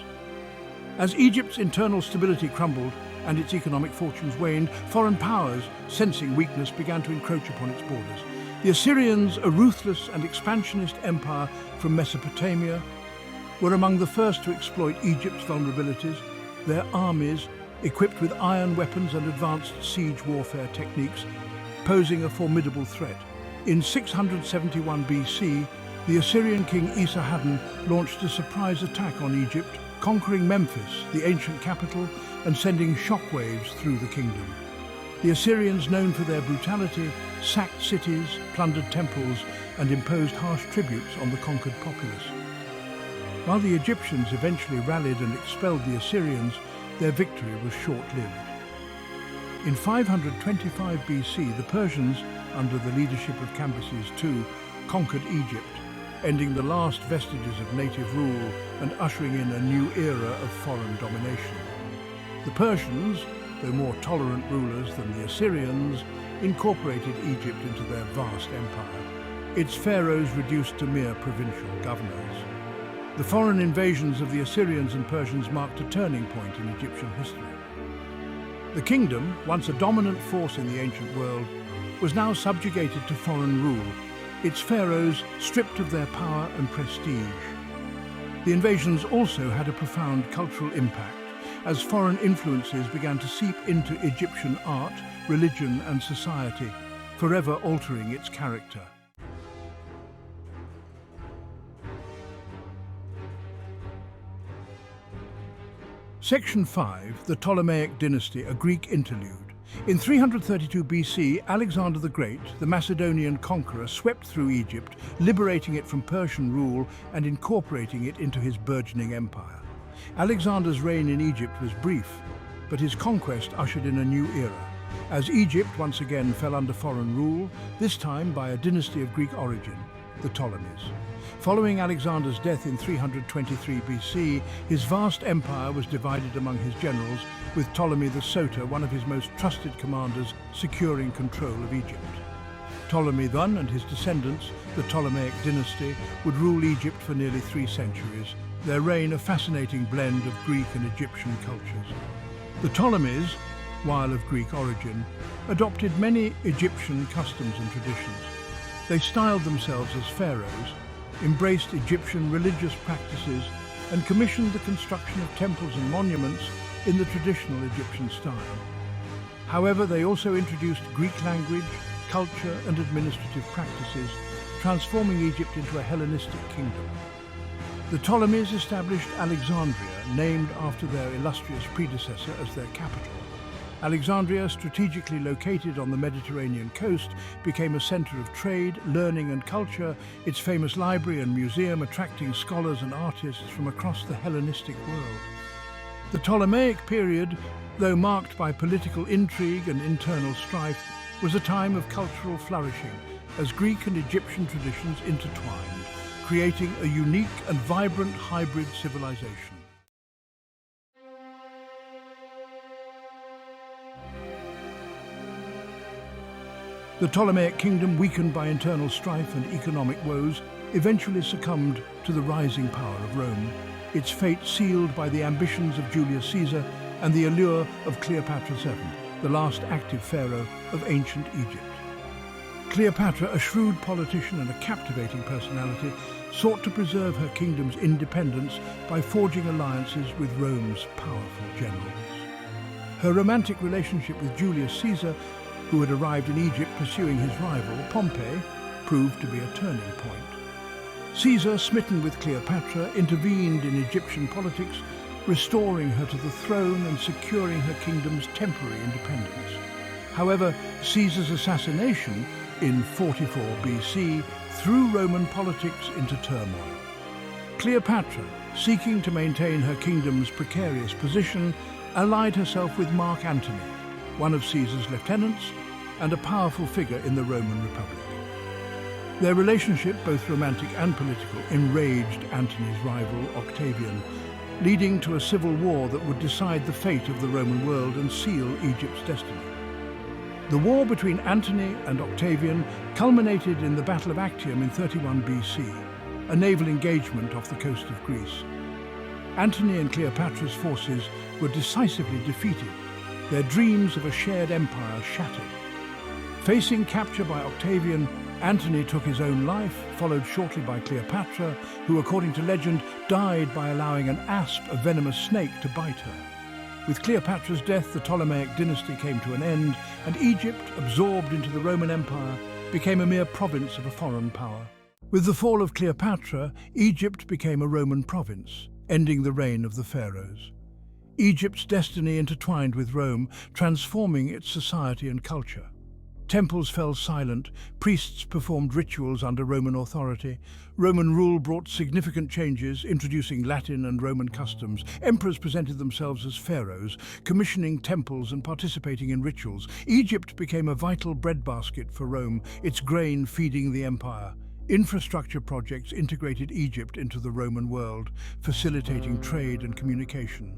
[SPEAKER 1] As Egypt's internal stability crumbled and its economic fortunes waned, foreign powers, sensing weakness, began to encroach upon its borders. The Assyrians, a ruthless and expansionist empire from Mesopotamia, were among the first to exploit Egypt's vulnerabilities. Their armies, equipped with iron weapons and advanced siege warfare techniques, posing a formidable threat. In 671 BC, the Assyrian king Esarhaddon launched a surprise attack on Egypt, conquering Memphis, the ancient capital, and sending shockwaves through the kingdom. The Assyrians, known for their brutality, sacked cities, plundered temples, and imposed harsh tributes on the conquered populace. While the Egyptians eventually rallied and expelled the Assyrians, their victory was short-lived. In 525 BC, the Persians, under the leadership of Cambyses II, conquered Egypt, ending the last vestiges of native rule and ushering in a new era of foreign domination. The Persians, though more tolerant rulers than the Assyrians, incorporated Egypt into their vast empire, its pharaohs reduced to mere provincial governors. The foreign invasions of the Assyrians and Persians marked a turning point in Egyptian history. The kingdom, once a dominant force in the ancient world, was now subjugated to foreign rule, its pharaohs stripped of their power and prestige. The invasions also had a profound cultural impact, as foreign influences began to seep into Egyptian art, religion and society, forever altering its character. Section 5, the Ptolemaic dynasty, a Greek interlude. In 332 BC, Alexander the Great, the Macedonian conqueror, swept through Egypt, liberating it from Persian rule and incorporating it into his burgeoning empire. Alexander's reign in Egypt was brief, but his conquest ushered in a new era, as Egypt once again fell under foreign rule, this time by a dynasty of Greek origin, the Ptolemies. Following Alexander's death in 323 BC, his vast empire was divided among his generals, with Ptolemy the Soter, one of his most trusted commanders, securing control of Egypt. Ptolemy I and his descendants, the Ptolemaic dynasty, would rule Egypt for nearly 3 centuries, their reign a fascinating blend of Greek and Egyptian cultures. The Ptolemies, while of Greek origin, adopted many Egyptian customs and traditions. They styled themselves as pharaohs, embraced Egyptian religious practices, and commissioned the construction of temples and monuments in the traditional Egyptian style. However, they also introduced Greek language, culture, and administrative practices, transforming Egypt into a Hellenistic kingdom. The Ptolemies established Alexandria, named after their illustrious predecessor, as their capital. Alexandria, strategically located on the Mediterranean coast, became a center of trade, learning and culture, its famous library and museum attracting scholars and artists from across the Hellenistic world. The Ptolemaic period, though marked by political intrigue and internal strife, was a time of cultural flourishing as Greek and Egyptian traditions intertwined, creating a unique and vibrant hybrid civilization. The Ptolemaic kingdom, weakened by internal strife and economic woes, eventually succumbed to the rising power of Rome, its fate sealed by the ambitions of Julius Caesar and the allure of Cleopatra VII, the last active pharaoh of ancient Egypt. Cleopatra, a shrewd politician and a captivating personality, sought to preserve her kingdom's independence by forging alliances with Rome's powerful generals. Her romantic relationship with Julius Caesar, who had arrived in Egypt pursuing his rival, Pompey, proved to be a turning point. Caesar, smitten with Cleopatra, intervened in Egyptian politics, restoring her to the throne and securing her kingdom's temporary independence. However, Caesar's assassination in 44 BC threw Roman politics into turmoil. Cleopatra, seeking to maintain her kingdom's precarious position, allied herself with Mark Antony, one of Caesar's lieutenants and a powerful figure in the Roman Republic. Their relationship, both romantic and political, enraged Antony's rival Octavian, leading to a civil war that would decide the fate of the Roman world and seal Egypt's destiny. The war between Antony and Octavian culminated in the Battle of Actium in 31 BC, a naval engagement off the coast of Greece. Antony and Cleopatra's forces were decisively defeated, their dreams of a shared empire shattered. Facing capture by Octavian, Antony took his own life, followed shortly by Cleopatra, who, according to legend, died by allowing an asp, a venomous snake, to bite her. With Cleopatra's death, the Ptolemaic dynasty came to an end, and Egypt, absorbed into the Roman Empire, became a mere province of a foreign power. With the fall of Cleopatra, Egypt became a Roman province, ending the reign of the pharaohs. Egypt's destiny intertwined with Rome, transforming its society and culture. Temples fell silent, priests performed rituals under Roman authority. Roman rule brought significant changes, introducing Latin and Roman customs. Emperors presented themselves as pharaohs, commissioning temples and participating in rituals. Egypt became a vital breadbasket for Rome, its grain feeding the empire. Infrastructure projects integrated Egypt into the Roman world, facilitating trade and communication.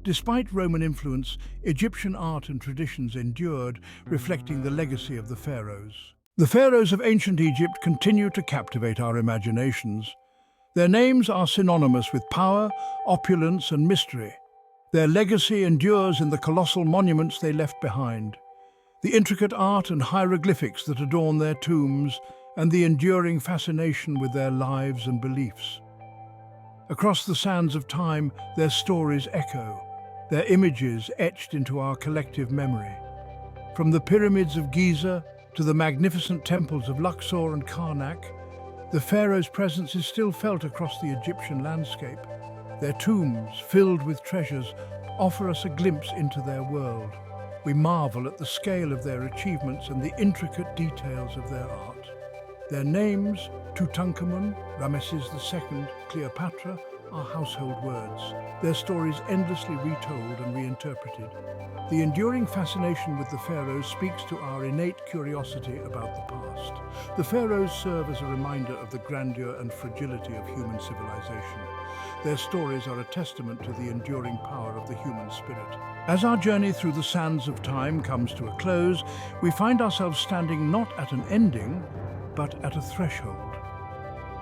[SPEAKER 1] Despite Roman influence, Egyptian art and traditions endured, reflecting the legacy of the pharaohs. The pharaohs of ancient Egypt continue to captivate our imaginations. Their names are synonymous with power, opulence, and mystery. Their legacy endures in the colossal monuments they left behind. The intricate art and hieroglyphics that adorn their tombs and the enduring fascination with their lives and beliefs. Across the sands of time, their stories echo, their images etched into our collective memory. From the Pyramids of Giza to the magnificent temples of Luxor and Karnak, the pharaoh's presence is still felt across the Egyptian landscape. Their tombs, filled with treasures, offer us a glimpse into their world. We marvel at the scale of their achievements and the intricate details of their art. Their names, Tutankhamun, Ramesses II, Cleopatra, are household words, their stories endlessly retold and reinterpreted. The enduring fascination with the pharaohs speaks to our innate curiosity about the past. The pharaohs serve as a reminder of the grandeur and fragility of human civilization. Their stories are a testament to the enduring power of the human spirit. As our journey through the sands of time comes to a close, we find ourselves standing not at an ending, but at a threshold.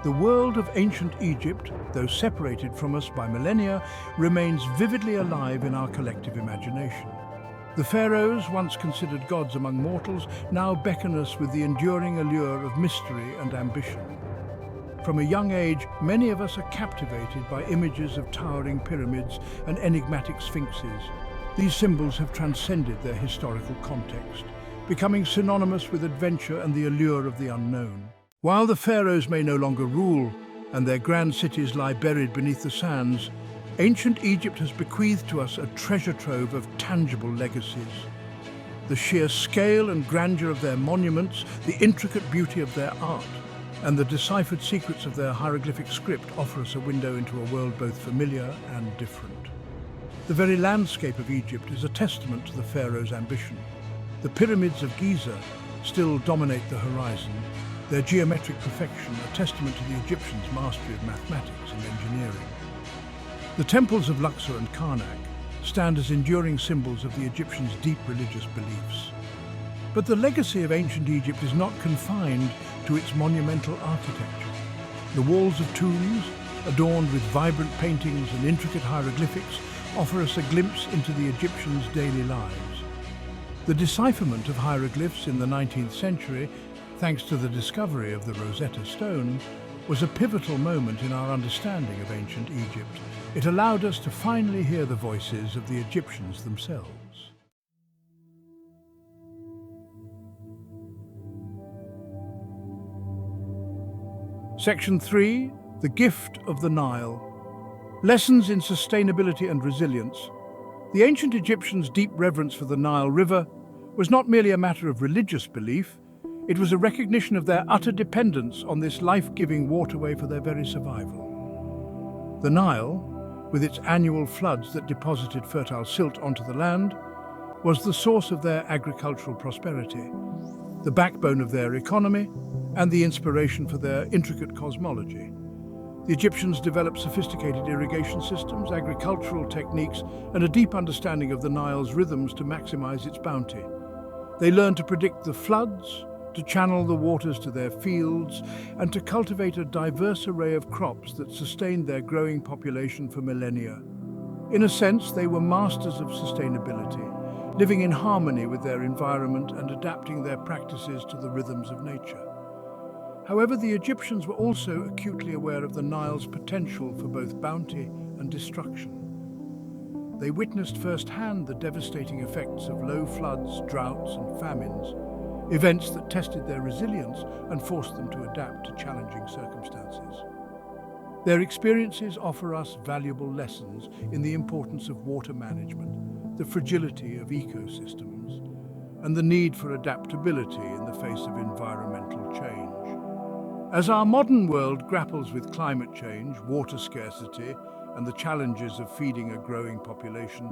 [SPEAKER 1] The world of ancient Egypt, though separated from us by millennia, remains vividly alive in our collective imagination. The pharaohs, once considered gods among mortals, now beckon us with the enduring allure of mystery and ambition. From a young age, many of us are captivated by images of towering pyramids and enigmatic sphinxes. These symbols have transcended their historical context, becoming synonymous with adventure and the allure of the unknown. While the pharaohs may no longer rule and their grand cities lie buried beneath the sands, ancient Egypt has bequeathed to us a treasure trove of tangible legacies. The sheer scale and grandeur of their monuments, the intricate beauty of their art, and the deciphered secrets of their hieroglyphic script offer us a window into a world both familiar and different. The very landscape of Egypt is a testament to the pharaoh's ambition. The Pyramids of Giza still dominate the horizon, their geometric perfection a testament to the Egyptians' mastery of mathematics and engineering. The temples of Luxor and Karnak stand as enduring symbols of the Egyptians' deep religious beliefs. But the legacy of ancient Egypt is not confined to its monumental architecture. The walls of tombs, adorned with vibrant paintings and intricate hieroglyphics, offer us a glimpse into the Egyptians' daily lives. The decipherment of hieroglyphs in the 19th century, thanks to the discovery of the Rosetta Stone, was a pivotal moment in our understanding of ancient Egypt. It allowed us to finally hear the voices of the Egyptians themselves. Section 3, The Gift of the Nile. Lessons in Sustainability and Resilience. The ancient Egyptians' deep reverence for the Nile River was not merely a matter of religious belief, it was a recognition of their utter dependence on this life-giving waterway for their very survival. The Nile, with its annual floods that deposited fertile silt onto the land, was the source of their agricultural prosperity, the backbone of their economy, and the inspiration for their intricate cosmology. The Egyptians developed sophisticated irrigation systems, agricultural techniques, and a deep understanding of the Nile's rhythms to maximize its bounty. They learned to predict the floods, to channel the waters to their fields, and to cultivate a diverse array of crops that sustained their growing population for millennia. In a sense, they were masters of sustainability, living in harmony with their environment and adapting their practices to the rhythms of nature. However, the Egyptians were also acutely aware of the Nile's potential for both bounty and destruction. They witnessed firsthand the devastating effects of low floods, droughts, and famines, events that tested their resilience and forced them to adapt to challenging circumstances. Their experiences offer us valuable lessons in the importance of water management, the fragility of ecosystems, and the need for adaptability in the face of environmental change. As our modern world grapples with climate change, water scarcity, and the challenges of feeding a growing population,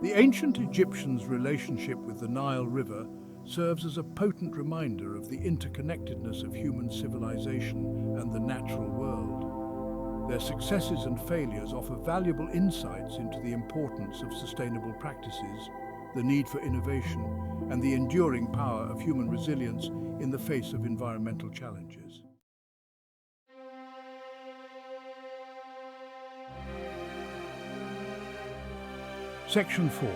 [SPEAKER 1] the ancient Egyptians' relationship with the Nile River serves as a potent reminder of the interconnectedness of human civilization and the natural world. Their successes and failures offer valuable insights into the importance of sustainable practices, the need for innovation, and the enduring power of human resilience in the face of environmental challenges. Section 4.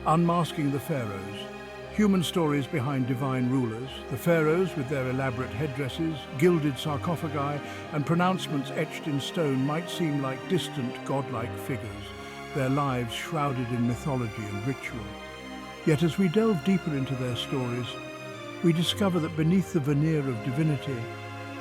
[SPEAKER 1] Unmasking the Pharaohs. Human stories behind divine rulers, the pharaohs with their elaborate headdresses, gilded sarcophagi, and pronouncements etched in stone might seem like distant, godlike figures, their lives shrouded in mythology and ritual. Yet as we delve deeper into their stories, we discover that beneath the veneer of divinity,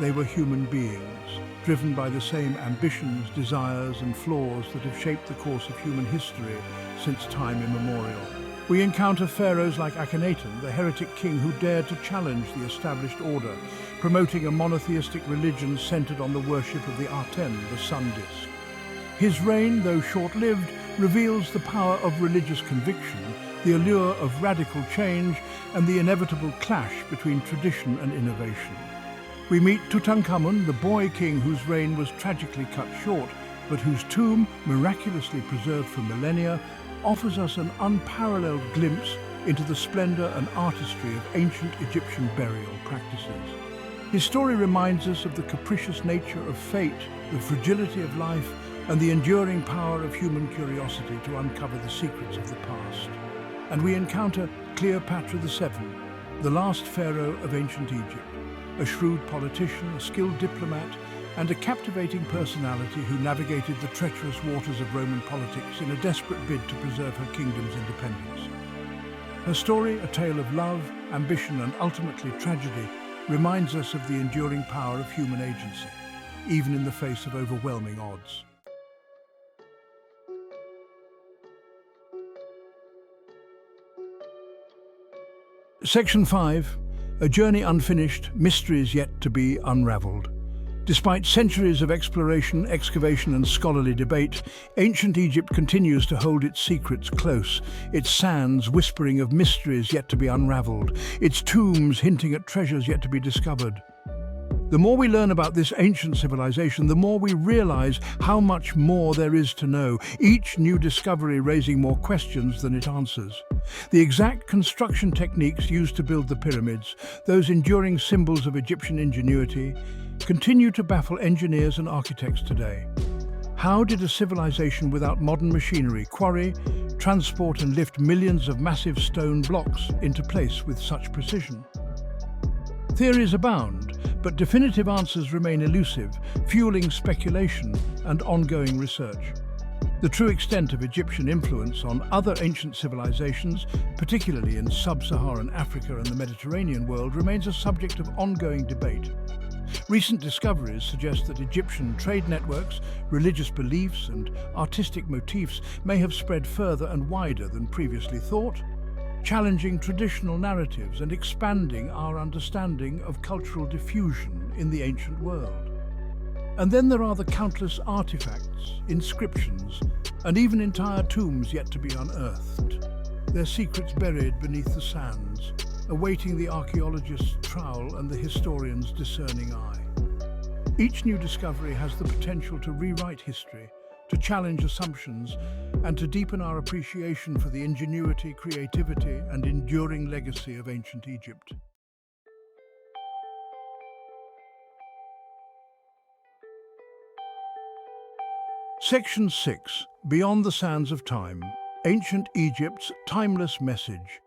[SPEAKER 1] they were human beings, driven by the same ambitions, desires, and flaws that have shaped the course of human history since time immemorial. We encounter pharaohs like Akhenaten, the heretic king who dared to challenge the established order, promoting a monotheistic religion centered on the worship of the ahemd, the sun disk. His reign, though short-lived, reveals the power of religious conviction, the allure of radical change, and the inevitable clash between tradition and innovation. We meet Tutankhamun, the boy king whose reign was tragically cut short, but whose tomb, miraculously preserved for millennia, offers us an unparalleled glimpse into the splendor and artistry of ancient Egyptian burial practices. His story reminds us of the capricious nature of fate, the fragility of life, and the enduring power of human curiosity to uncover the secrets of the past. And we encounter Cleopatra VII, the last pharaoh of ancient Egypt, a shrewd politician, a skilled diplomat, and a captivating personality who navigated the treacherous waters of Roman politics in a desperate bid to preserve her kingdom's independence. Her story, a tale of love, ambition, and ultimately tragedy, reminds us of the enduring power of human agency, even in the face of overwhelming odds. Section 5. A journey unfinished, mysteries yet to be unraveled. Despite centuries of exploration, excavation, and scholarly debate, ancient Egypt continues to hold its secrets close, its sands whispering of mysteries yet to be unraveled, its tombs hinting at treasures yet to be discovered. The more we learn about this ancient civilization, the more we realize how much more there is to know, each new discovery raising more questions than it answers. The exact construction techniques used to build the pyramids, those enduring symbols of Egyptian ingenuity, continue to baffle engineers and architects today. How did a civilization without modern machinery quarry, transport, and lift millions of massive stone blocks into place with such precision? Theories abound, but definitive answers remain elusive, fueling speculation and ongoing research. The true extent of Egyptian influence on other ancient civilizations, particularly in sub-Saharan Africa and the Mediterranean world, remains a subject of ongoing debate. Recent discoveries suggest that Egyptian trade networks, religious beliefs, and artistic motifs may have spread further and wider than previously thought, challenging traditional narratives and expanding our understanding of cultural diffusion in the ancient world. And then there are the countless artifacts, inscriptions, and even entire tombs yet to be unearthed, their secrets buried beneath the sands, awaiting the archaeologist's trowel and the historian's discerning eye. Each new discovery has the potential to rewrite history, to challenge assumptions, and to deepen our appreciation for the ingenuity, creativity, and enduring legacy of ancient Egypt. Section 6. Beyond the Sands of Time. Ancient Egypt's timeless message.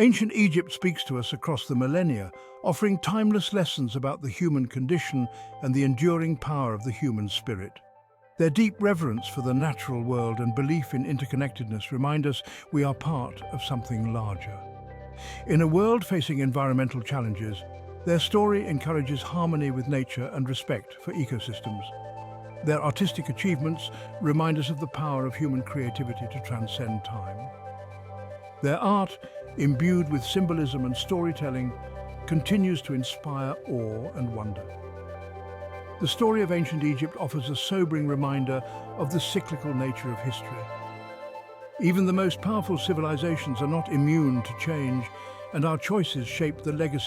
[SPEAKER 1] Ancient Egypt speaks to us across the millennia, offering timeless lessons about the human condition and the enduring power of the human spirit. Their deep reverence for the natural world and belief in interconnectedness remind us we are part of something larger. In a world facing environmental challenges, their story encourages harmony with nature and respect for ecosystems. Their artistic achievements remind us of the power of human creativity to transcend time. Their art, imbued with symbolism and storytelling, continues to inspire awe and wonder. The story of ancient Egypt offers a sobering reminder of the cyclical nature of history. Even the most powerful civilizations are not immune to change, and our choices shape the legacy